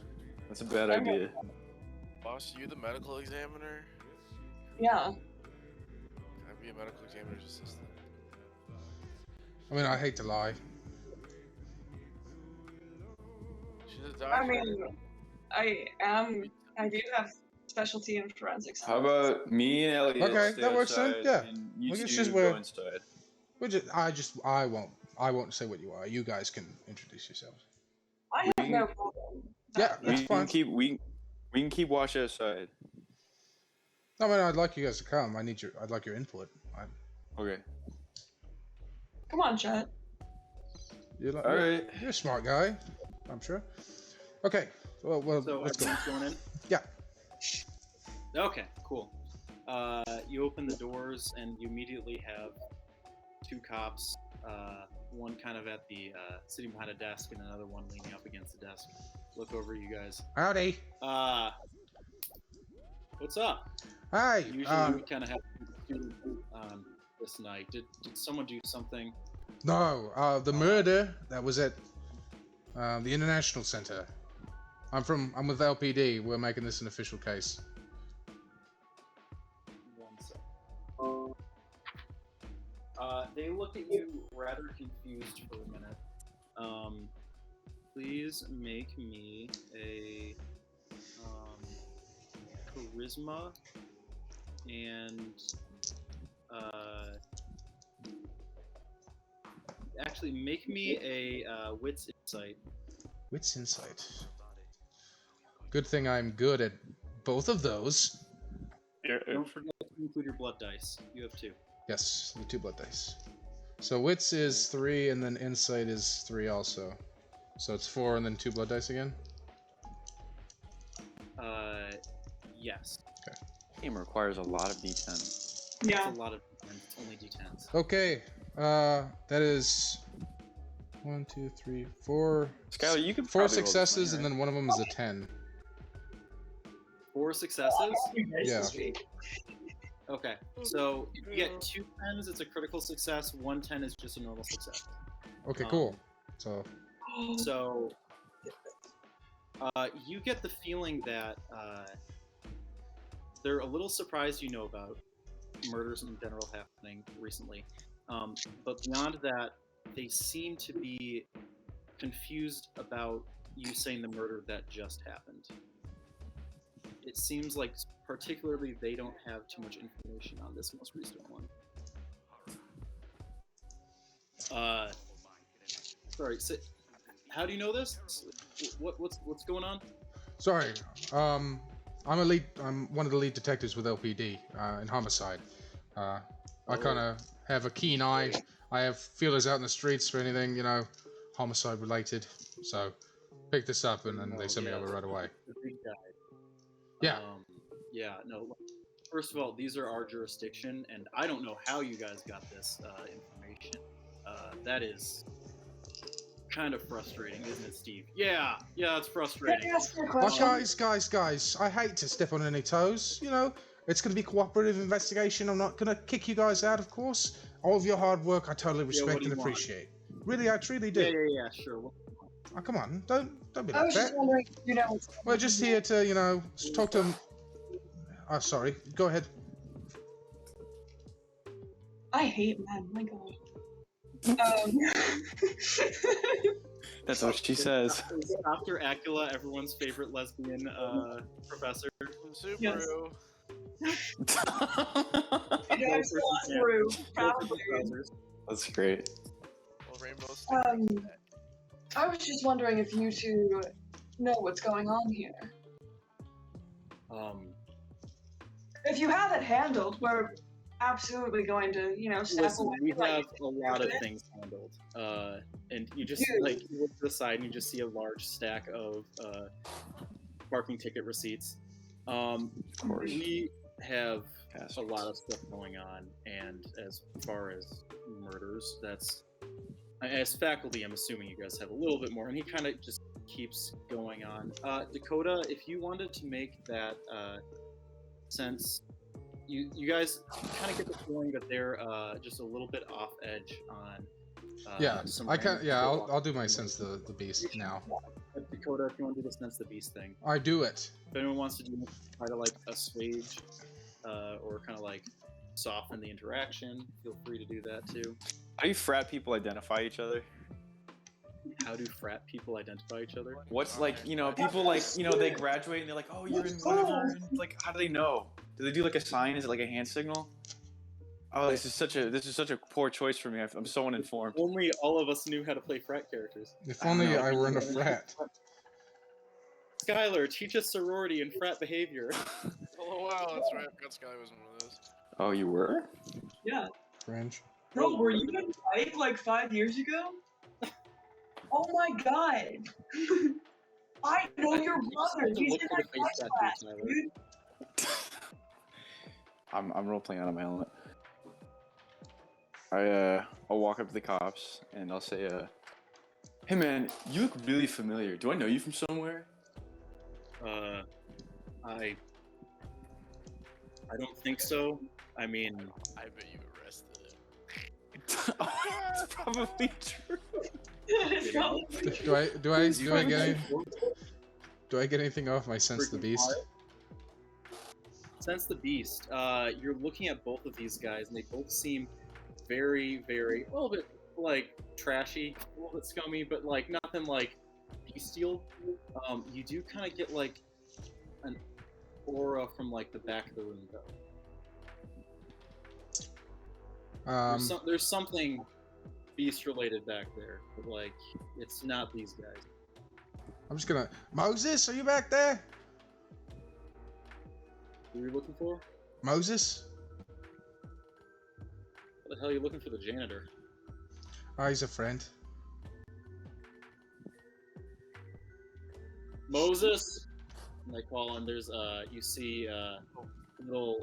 That's a bad idea. Boss, you the medical examiner? Yeah. Can I be a medical examiner's assistant? I mean, I hate to lie. She's a doctor. I mean, I do have specialty in forensics. How about me and Elliot Okay, stay that works then, outside yeah. and you We can two just go wear- inside? I won't say what you are. You guys can introduce yourselves. I have no problem. Yeah, We that's can fine. keep we can keep watch outside. I mean, I'd like you guys to come. I'd like your input. Okay. Come on, Chet. You're All right. You're a smart guy, I'm sure. Okay. Well, So let's go. everyone's going in? Yeah. Okay, cool. You open the doors and you immediately have two cops, one kind of at the sitting behind a desk and another one leaning up against the desk. Look over you guys. Howdy. What's up? Hi. Usually we kind of have student this night. Did someone do something? No, the murder that was at the International Center. I'm with LPD. We're making this an official case. One second. They look at you rather confused for a minute. Please make me a charisma and actually make me a wits insight. Wits insight. Good thing I'm good at both of those. Don't forget to include your blood dice. You have 2. Yes, the 2 blood dice. So wits is 3, and then insight is 3 also. So it's 4 and then 2 blood dice again? Yes. Game requires a lot of d10. Yeah. It's a lot of d10s. It's only d10s. Okay, that is 1, 2, 3, 4. Skylar, you can 4 probably roll this successes, one, and then one of them is a 10. 4 successes? Yeah. Okay, so if you get 2 10s, it's a critical success. 1 10 is just a normal success. Okay, cool. So, So, you get the feeling that they're a little surprised you know about murders in general happening recently. But beyond that, they seem to be confused about you saying the murder that just happened. It seems like particularly they don't have too much information on this most recent one. Sorry, so how do you know this? What's going on? sorry. I'm one of the lead detectives with LPD in homicide. I kind of have a keen eye. I have feelers out in the streets for anything, homicide related. So, pick this up, and then they send me over right away. The big guy. Yeah. No. First of all, these are our jurisdiction, and I don't know how you guys got this information. That is kind of frustrating, isn't it, Steve? Yeah, it's frustrating. Can I ask you a Oh, question? guys, I hate to step on any toes. It's going to be cooperative investigation. I'm not going to kick you guys out, of course. All of your hard work, I totally what respect do and you want? appreciate. Really, I truly do. Yeah, sure. Well, Oh, come on, don't be I like was that. just wondering, We're just here to, talk to him. Oh, sorry. Go ahead. I hate men. My God. That's what she says. is Dr. Acula everyone's favorite lesbian professor? Subaru. I'm still through, probably. That's great. Well, Rainbow I was just wondering if you two know what's going on here. If you have it handled, we're absolutely going to, step Listen, away. we like, have a lot of things handled, and you just Dude. you look to the side and you just see a large stack of parking ticket receipts. We have a lot of stuff going on, and as far as murders, as faculty, I'm assuming you guys have a little bit more. And he kind of just keeps going on. Dakota, if you wanted to make that sense. You guys kind of get the feeling that they're just a little bit off edge on. Some I'll do my sense the beast now. Dakota, if you want to do the sense the beast thing. I do it. If anyone wants to try to assuage or kind of soften the interaction, feel free to do that too. How do frat people identify each other? How do frat people identify each other? What's people they graduate and they're like, oh, you're in whatever. And how do they know? Do they do a sign? Is it a hand signal? Oh, this is such a poor choice for me. I'm so uninformed. Only all of us knew how to play frat characters. If only I were in a frat. Skylar, teach us sorority and frat behavior. Oh wow, that's right. I forgot Sky was one of those. Oh, you were? Yeah. Fringe. Bro, were you in fight 5 years ago? Oh my God. I know your brother. He's in my class, dude. I'm role playing out of my element. I'll walk up to the cops and I'll say, hey man, you look really familiar. Do I know you from somewhere? I don't think so. I mean, I bet you arrested him. It's probably true. Do I get anything off my sense the beast? Sense the beast. You're looking at both of these guys, and they both seem very, very, a little bit trashy, a little bit scummy, but nothing bestial. You do kind of get an aura from the back of the room though. There's something beast related back there, but like it's not these guys. I'm just gonna. Moses, are you back there? Who are you looking for? Moses? What the hell are you looking for the janitor? Oh, he's a friend. Moses. And they call him. There's you see a little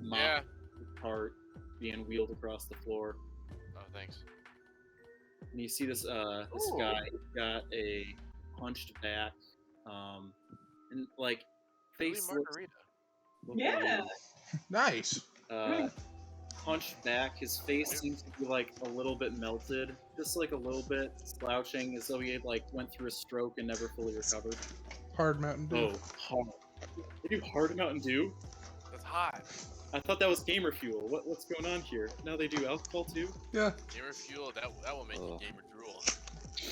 mop Yeah. cart being wheeled across the floor. Oh, thanks. And you see this Ooh. guy got a hunched back, and like Really face margarita. Yeah. Nice. Hunched back. His face seems to be like a little bit melted, just like a little bit slouching, as though he had like went through a stroke and never fully recovered. Hard Mountain Dew. Oh, hard. They do hard Mountain Dew? That's hot. I thought that was gamer fuel. What's going on here? Now they do alcohol too? Yeah. Gamer fuel, that will make you gamer drool.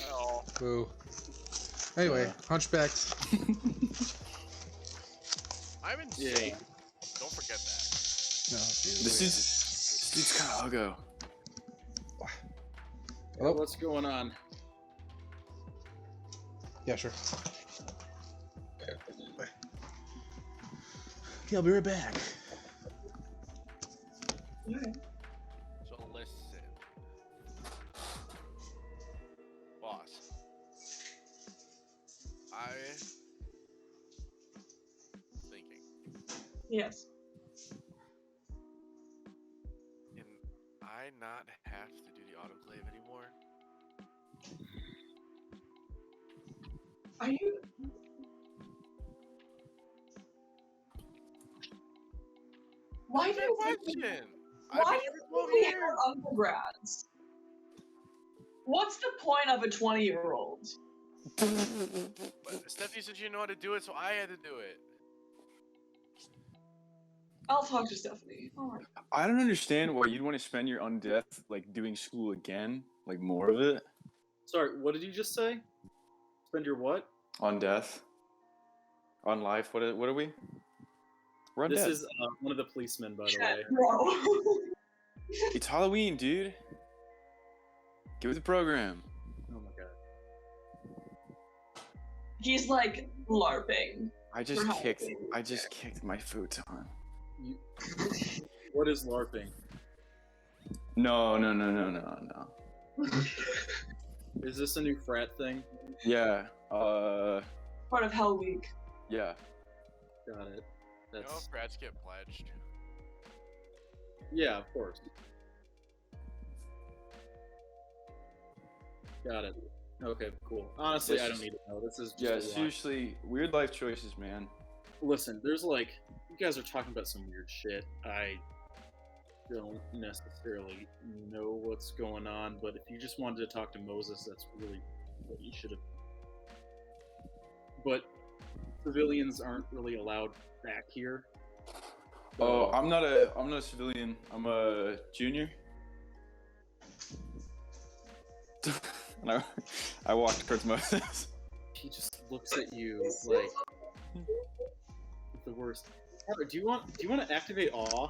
Oh. Boo. Anyway, hunchbacked. I'm insane. Yeah. Don't forget that. No, This dude's kind of uggo. Hello? What's going on? Yeah, sure. Yeah, I'll be right back. Okay. So listen. Boss. Thinking. Yes. Can I not have to do the autoclave anymore? Are you? Why do you think Question. why I've do been you here 12 think we years. are undergrads? What's the point of a 20-year-old? But Stephanie said she didn't know how to do it, so I had to do it. I'll talk to Stephanie. Oh my God. I don't understand why you'd want to spend your undeath like doing school again, like more of it. Sorry, what did you just say? Spend your what? On death. On life. What are we? We're on This death. is one of the policemen, by the Shit, way. bro. It's Halloween, dude. Get with the program. Oh my god. He's like LARPing. I just For kicked. Halloween. I just kicked my futon. You... What is LARPing? No. Is this a new frat thing? Yeah. Part of Hell Week. Yeah. Got it. You know That's if rats get pledged? yeah, of course. Got it. Okay, cool. Honestly, I don't need to know. This is just Yeah. a lot. Seriously, weird life choices, man. Listen, there's like you guys are talking about some weird shit. I don't necessarily know what's going on, but if you just wanted to talk to Moses, that's really what you should have. But civilians aren't really allowed back here. Oh, I'm not a civilian. I'm a junior. And I walked towards Moses. He just looks at you like the worst. Do you want to activate awe?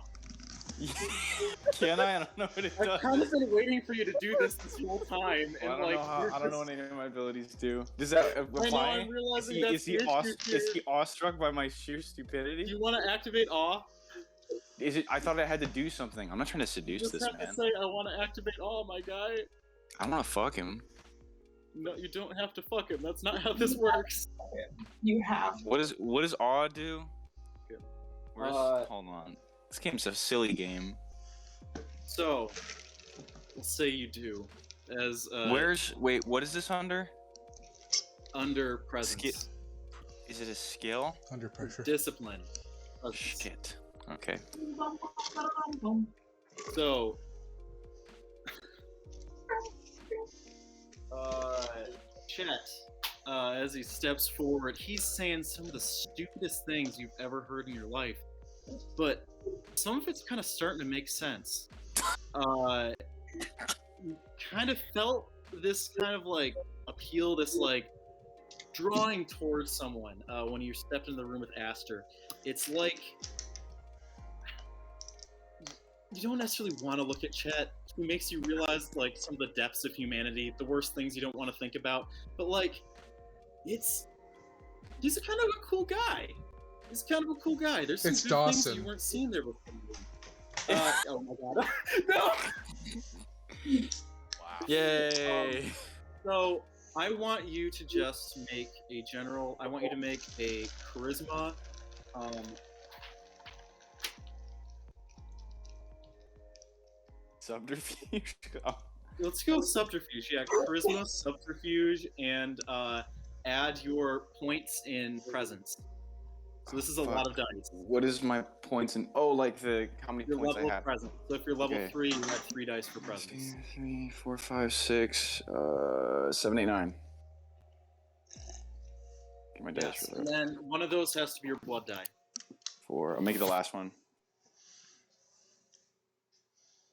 Can I? I don't know what it I've does. kind of been waiting for you to do this whole time, and Well, I don't like know how. you're I don't know just- what any of my abilities do. Does that I know, apply? I'm realizing Is that's he the issue here. is he awestruck by my sheer stupidity? Do you want to activate awe? Is it? I thought I had to do something. I'm not trying to seduce Just this have man. to say, I want to activate awe, my guy. I don't want to fuck him. No, you don't have to fuck him. That's not how this works. You have. What does awe do? Okay. Where's, hold on. This game's a silly game. So, let's say you do. As Wait, what is this under? under presence, Is it a skill? Under pressure. discipline. Presence. Shit. Okay. So, Chet, as he steps forward, he's saying some of the stupidest things you've ever heard in your life, but some of it's kind of starting to make sense. You kind of felt this kind of like appeal, this like drawing towards someone when you stepped in the room with Aster. It's like you don't necessarily want to look at Chet. He makes you realize like some of the depths of humanity, the worst things you don't want to think about. But like, he's a kind of a cool guy. He's kind of a cool guy. There's some It's good Dawson. things you weren't seeing there before. Oh my god. No! Wow. Yay! So I want you to just make a general. I want you to make a charisma. Subterfuge. Oh. Let's go subterfuge. Yeah, charisma, subterfuge, and add your points in presence. So this is a lot of dice. What is my points in? Oh, like how many Your points I level of have? presence. So if you're level Okay. 3, you add 3 dice for presence. 3, 4, 5, 6, 7, 8, 9. Get my dice Yes, for and that. then one of those has to be your blood die. 4. I'll make it the last one.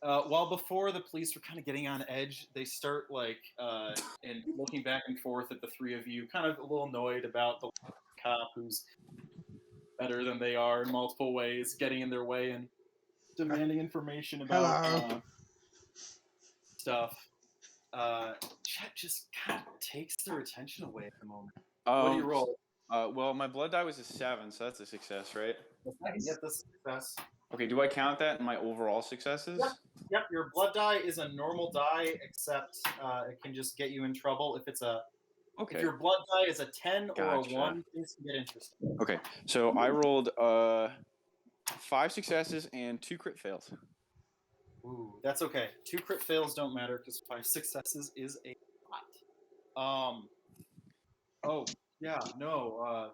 While before the police were kind of getting on edge, they start and looking back and forth at the three of you, kind of a little annoyed about the cop who's better than they are in multiple ways, getting in their way and demanding information about Hello. stuff. Chet just kind of takes their attention away at the moment. What do you roll? Well, my blood die was a 7, so that's a success, right? Get the success. Okay, do I count that in my overall successes? Yep, your blood die is a normal die, except it can just get you in trouble if it's a. Okay. If your blood die is a 10 Gotcha. or a 1, things can get interesting. Okay, so I rolled 5 successes and 2 crit fails. Ooh, that's okay. 2 crit fails don't matter because 5 successes is a lot. Oh yeah, no.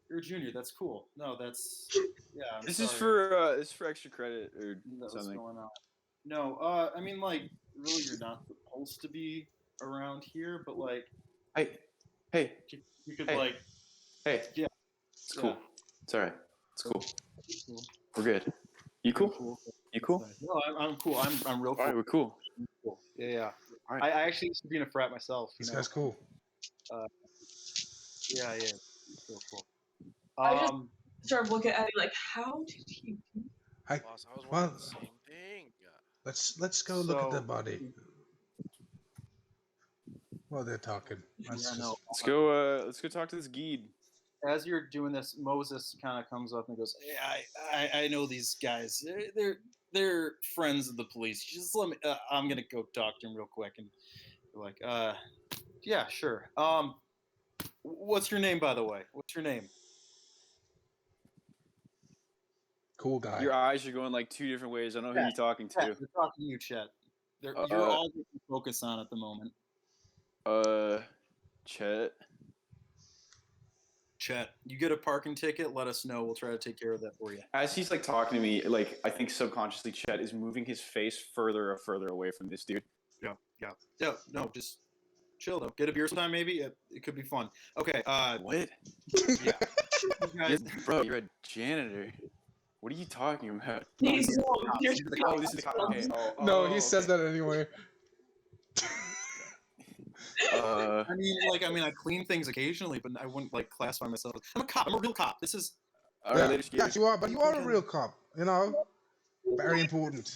You're a junior. That's cool. No, that's yeah. This is for extra credit or That was something. going on. No, I mean, like, really, you're not supposed to be around here, but like, Hey, you could Hey. like, hey. Yeah. It's cool. Yeah. It's all right. It's cool. Cool. We're good. You cool? Cool. You cool? No, I'm cool. I'm real All cool. right, we're cool. Cool. Yeah. All right. I actually used to be in a frat myself. This guy's cool. Yeah. Real cool. I just started looking at it like, how did he do I, Boss, I was well, wondering the same thing. let's go look at the So- body. Well, they're talking. Let's go talk to this Geed. As you're doing this, Moses kind of comes up and goes, "Hey, I know these guys. They're friends of the police. Just let me. I'm gonna go talk to him real quick." And you're like, yeah, sure. What's your name, by the way? What's your name? Cool guy. Your eyes are going like 2 different ways. I don't know who you're talking Yeah, to. you're talking to you, Chet. You're all you can focus on at the moment. Chet. Chet, you get a parking ticket. Let us know. We'll try to take care of that for you. As he's like talking to me, like I think subconsciously Chet is moving his face further and further away from this dude. Yeah. No, just chill though. Get a beer sometime, maybe. It could be fun. Okay. What? Yeah. You guys, Bro, you're a janitor. What are you talking about? He's These are the cops. Oh, this is the cop. Okay. No, he says that anyway. I mean, I clean things occasionally, but I wouldn't like classify myself. I'm a cop. I'm a real cop. This is. All right, Yeah, later, Skeeter. yes, you are, but you are a real cop. You know, very important.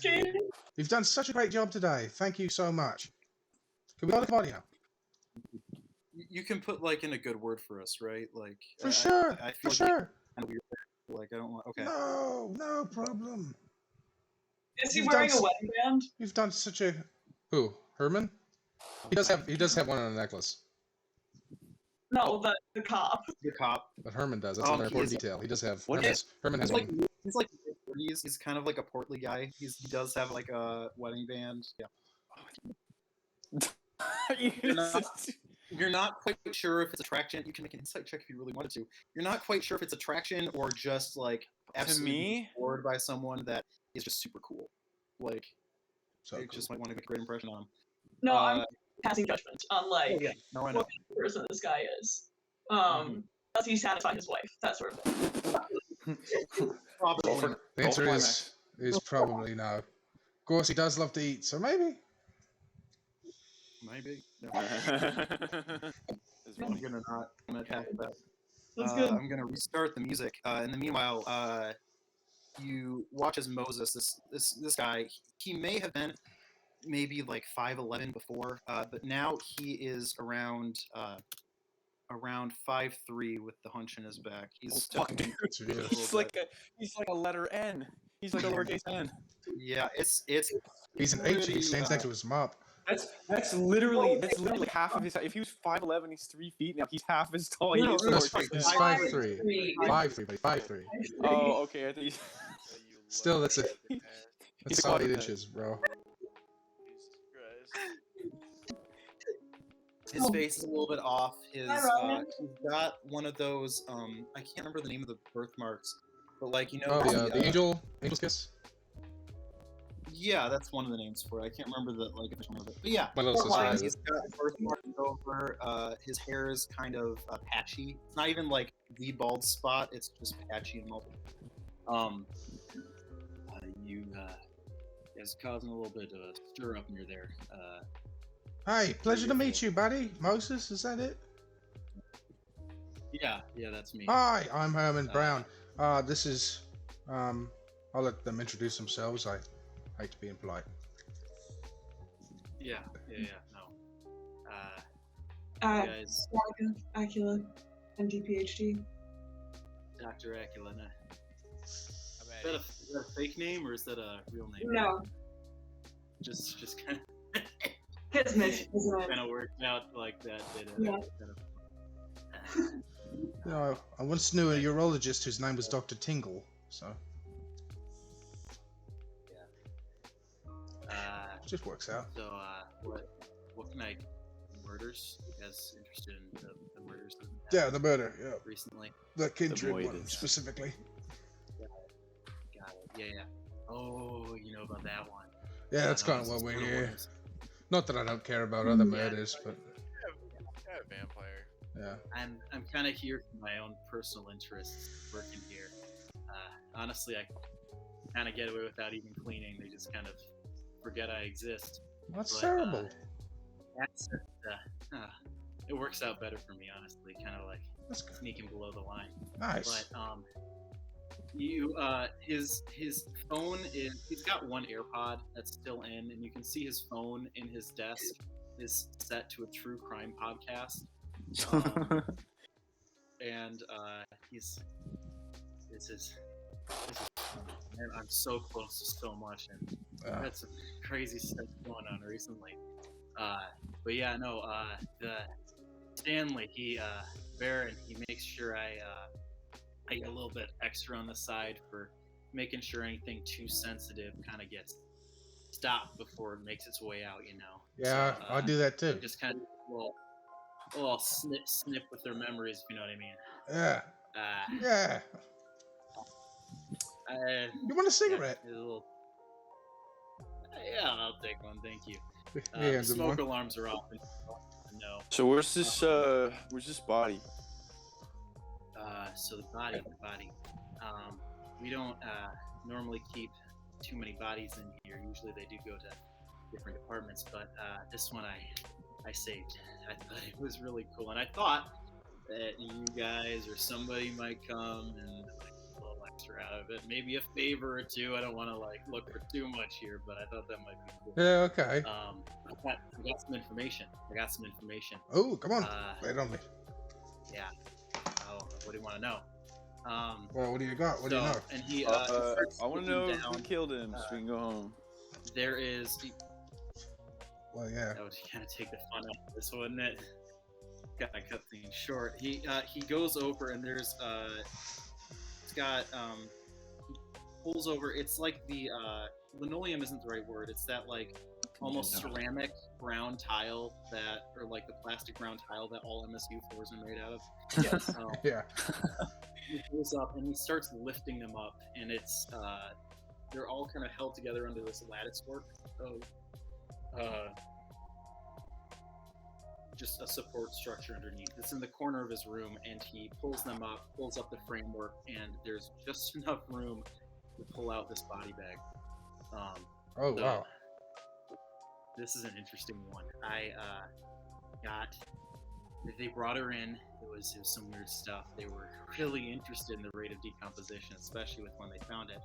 You've done such a great job today. Thank you so much. Can we go to the body now? You can put like in a good word for us, right? Like For sure. I For feel sure. Like, weird. Like I don't want. Okay. No problem. Is he You've wearing done a wedding band? You've done such a. Who? Herman? He does have one on a necklace. No, the cop. The cop. But Herman does. That's Oh, another he important is- detail. He does have. What Herman has He's like one. he's kind of like a portly guy. He does have like a wedding band. Yeah. You're not quite sure if it's attraction. You can make an insight check if you really wanted to. You're not quite sure if it's attraction or just like absolutely me? bored by someone that is just super cool. Like So it cool. just might want to make a great impression on him. No, I'm passing judgment on like No, I know. what kind of person this guy is. Mhm. Does he satisfy his wife? That sort of thing. Probably. The answer Go for is probably no. Of course, he does love to eat, so maybe. Maybe. No. It's I'm funny. gonna not attack that. That's good. I'm gonna restart the music. In the meanwhile, you watch as Moses, this guy, he may have been maybe like 5'11" before, but now he is around 5'3" with the hunch in his back. He's Fuck, definitely It's a weird. little bit. He's like a letter N. He's like a lowercase N. Yeah, it's He's an H. He pretty, stands next to his mop. That's literally half of his. If he was 5'11", he's 3 feet. Now he's half as tall. No, He no, is no, lowercase He's N. 5'3". 5'3", but 5'3". Oh, okay. I think he's. Still, that's a Man, that's He's solid quadruped. inches, bro. Jesus Christ. his face is a little bit off. His Hi, Ryan. he's got one of those I can't remember the name of the birthmarks, but like Oh, the angel's kiss. Yeah, that's one of the names for it. I can't remember the official name of it. But yeah, What else is Why? he's got birthmarks over. His hair is kind of patchy. It's not even like the bald spot. It's just patchy and multiple. You is causing a little bit of a stir up near there. Hey, pleasure to meet you, buddy. Moses, is that it? Yeah, that's me. Hi, I'm Herman Brown. This is, I'll let them introduce themselves. I hate to be impolite. Yeah, no. Uh, You guys, Acula, MD, PhD. Dr. Acula. I'm Is that a fake name or is that a real name? No, Just kind Kismet, isn't it? of worked out like that. Yeah. You know, I once knew a urologist whose name was Dr. Tingle, so it just works out. So, what can I? Murders? You guys interested in the murders? that happened Yeah, the murder. Yeah, Recently. the Kindred one Moidus. specifically. Got it. Yeah. Oh, you know about that one. Yeah, that's No, kind of it's what we're one of here. those. Not that I don't care about other murders, but Yeah, vampire. yeah. I'm kind of here for my own personal interests working here. Honestly, I kind of get away without even cleaning. They just kind of forget I exist. That's But, terrible. That's it works out better for me, honestly. Kind of like That's good. sneaking below the line. Nice. But his phone is, he's got one AirPod that's still in, and you can see his phone in his desk is set to a true crime podcast. And this is man, I'm so close to so much, and Uh, had some crazy stuff going on recently. But yeah, no, the Stanley, Baron, he makes sure I get a little bit extra on the side for making sure anything too sensitive kind of gets stopped before it makes its way out, you know. yeah, So, I do that too. Just kind of a little snip with their memories, if you know what I mean. Yeah, yeah. You want a cigarette? Yeah, a little, yeah, I'll take one, thank you. Yeah, The good smoke one. alarms are off. No. So where's this body? So the body. We don't normally keep too many bodies in here. Usually they do go to different departments, but this one I saved. I thought it was really cool, and I thought that you guys or somebody might come and like a little extra out of it, maybe a favor or two. I don't want to like look for too much here, but I thought that might be cool. Yeah, okay. I got some information. Oh, come on. Uh, Lay it on me. yeah. Oh, what do you want to know? Well, what do you got? What do you know? And he I want to know looking who down. killed him, so we can go home. There is. Well, yeah. That would kind of take the fun out of this, wouldn't it? Gotta cut things short. He goes over and there's it's got he pulls over. It's like the linoleum isn't the right word. It's that like almost ceramic brown tile that, or like the plastic brown tile that all MSU floors are made out of. Yes. Yeah. He goes up and he starts lifting them up, and it's they're all kind of held together under this lattice work of just a support structure underneath. It's in the corner of his room, and he pulls them up, pulls up the framework, and there's just enough room to pull out this body bag. Oh, So, wow. This is an interesting one. I got they brought her in. It was some weird stuff. They were really interested in the rate of decomposition, especially with when they found it.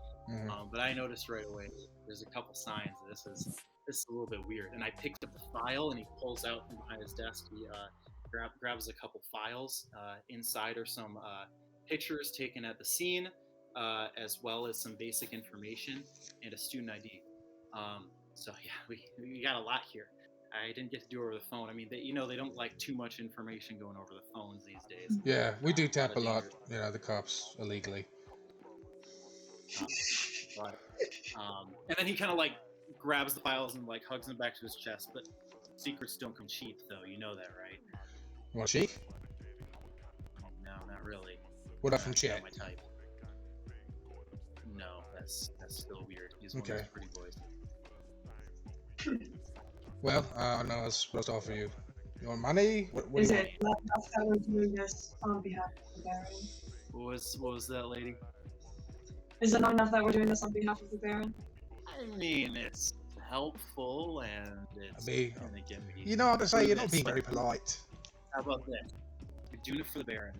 But I noticed right away there's a couple signs. This is a little bit weird. And I picked up the file, and he pulls out from behind his desk. He grabs a couple files. Inside are some pictures taken at the scene, as well as some basic information and a student ID. So yeah, we got a lot here. I didn't get to do it over the phone. I mean, they don't like too much information going over the phones these days. Yeah, we do tap a lot, the cops, illegally. And then he kind of like grabs the files and like hugs them back to his chest. But secrets don't come cheap, though. You know that, right? Want cheek? No, not really. What up from chat? My type. No, that's still weird. He's one of those pretty boys. Well, I know I was supposed to offer you. You want money? What Is do you it not enough that we're doing this on behalf of the Baron? What was that, lady? Is it not enough that we're doing this on behalf of the Baron? I mean, it's helpful and it's gonna get me. You know what to say, you're not being very polite. How about this? You're doing it for the Baron.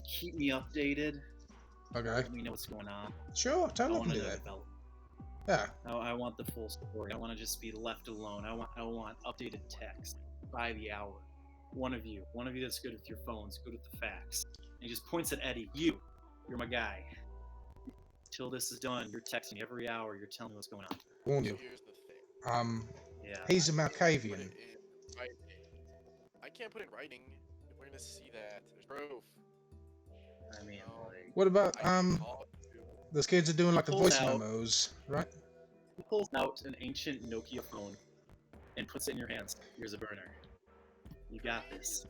Keep me updated. Okay. Let me know what's going on. Sure, I totally want can to do know that. develop. Yeah. I want the full story. I want to just be left alone. I want updated text by the hour. One of you that's good with your phones, good with the facts. And he just points at Eddie. You're my guy. Till this is done, you're texting every hour. You're telling me what's going on. Warn you. Here's the thing. Yeah. He's a Put Malkavian. it in writing. I can't put it in writing. We're gonna see that. There's proof. I mean, like, What about, I can call you. those kids are doing like the Pulls voice out. memos, right? he pulls out an ancient Nokia phone and puts it in your hands. Here's a burner. You got this.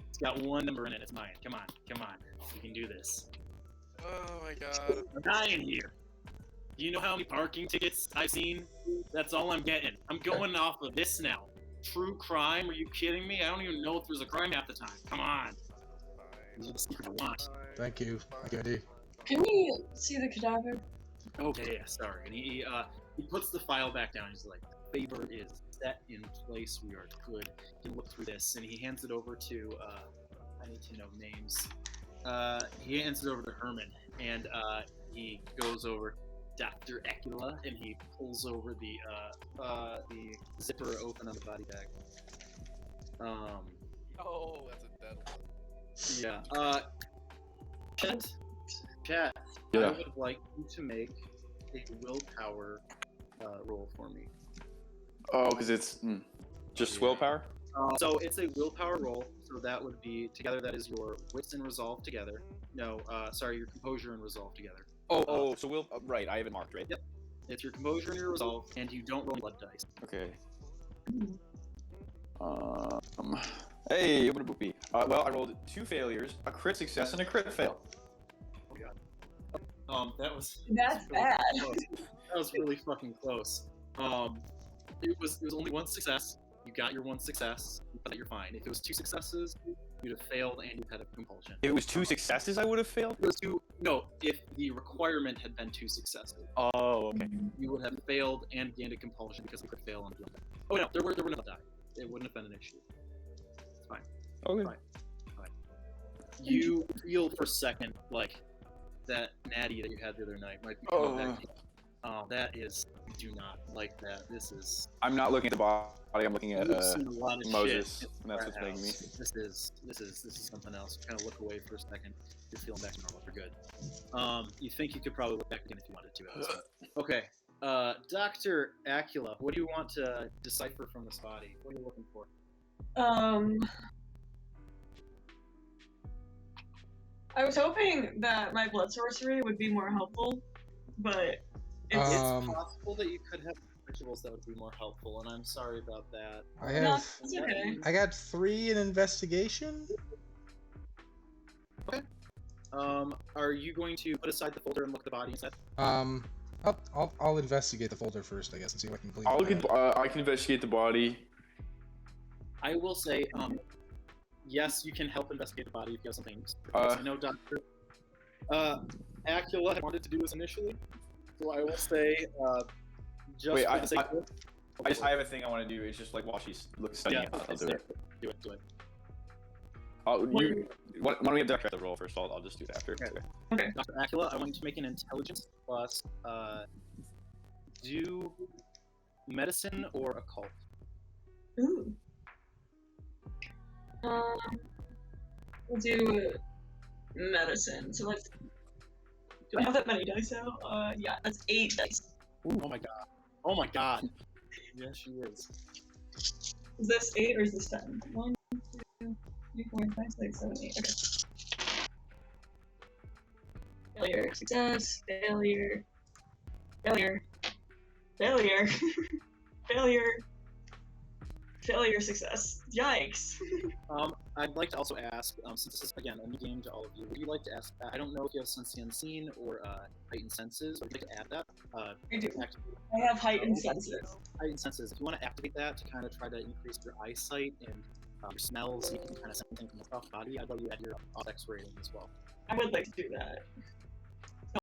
It's got one number in it. It's mine. Come on. You can do this. Oh my god. I'm dying here. Do you know how many parking tickets I've seen? That's all I'm getting. I'm going off of this now. True crime? Are you kidding me? I don't even know if there's a crime half the time. Come on. These are the secrets I want. Thank you. Okay, dude. Can we see the cadaver? Okay, yeah, sorry. And he puts the file back down. He's like, the favor is set in place. We are good. You can look through this. And he hands it over to, I need to know names. He hands it over to Herman. And he goes over Dr. Ekula, and he pulls over the zipper open on the body bag. Oh, that's a dead Yeah. Chat. Yeah. I would like you to make a willpower roll for me. Oh, because it's just willpower? So it's a willpower roll. So that would be together. That is your wits and resolve together. No, sorry, your composure and resolve together. So right, I have it marked, right? Yep. It's your composure and your resolve, and you don't roll blood dice. Okay. Hey, what a boopy. Well, I rolled 2 failures, a crit success, and a crit fail. Oh god. That was. That's really bad. close. That was really fucking close. It was only 1 success. You got your 1 success. You thought you're fine. If it was 2 successes, you'd have failed and you'd had a compulsion. If it was 2 successes, I would have failed? It was 2. No, if the requirement had been 2 successes, Oh, okay. you would have failed and gained a compulsion because you could fail on the. Oh no, there would not die. It wouldn't have been an issue. It's fine. Okay. Fine. You feel for a second like that natty that you had the other night might be coming back. That is, I do not like that. This is. I'm not looking at the body. I'm looking at You've seen a lot of Moses, shit and that's in what's our making me. house. This is something else. You kind of look away for a second. You're feeling back to normal. You're good. You think you could probably look back again if you wanted to. Okay. Dr. Akula, what do you want to decipher from this body? What are you looking for? I was hoping that my blood sorcery would be more helpful, but it's It's possible that you could have rituals that would be more helpful, and I'm sorry about that. I no, have. it's okay. I got 3 in investigation. Are you going to put aside the folder and look at the body instead? I'll investigate the folder first, I guess, and see if I can glean. I can investigate the body. I will say, yes, you can help investigate the body if you have something. I know Dr. Akula had wanted to do this initially, so I will say, just Wait, for the sake of it, I have a thing I want to do. It's just like while she's studying it, I'll do it. Do it. Why don't we have Dr. roll first? I'll just do it after. Okay. Okay. Dr. Acula, I want you to make an intelligence plus do medicine or occult. Ooh. We'll do medicine. So let's. Do I have that many dice out? Yeah, that's 8 dice. Ooh, oh my god. Oh my god. Yes, she is. Is this 8 or is this 10? 1, 2, 3, 4, 5, 6, 7, 8. Okay. Failure, success, failure, failure, failure, failure, failure, success. Yikes. I'd like to also ask, since this is again a new game to all of you, would you like to ask? I don't know if you have Sense the Unseen or heightened senses. Would you like to add that? I do. Activate I have heightened senses. heightened senses. If you want to activate that to kind of try to increase your eyesight and your smells, you can kind of sense something from across the body. I'd like you to add your X rating as well. I would like to do that.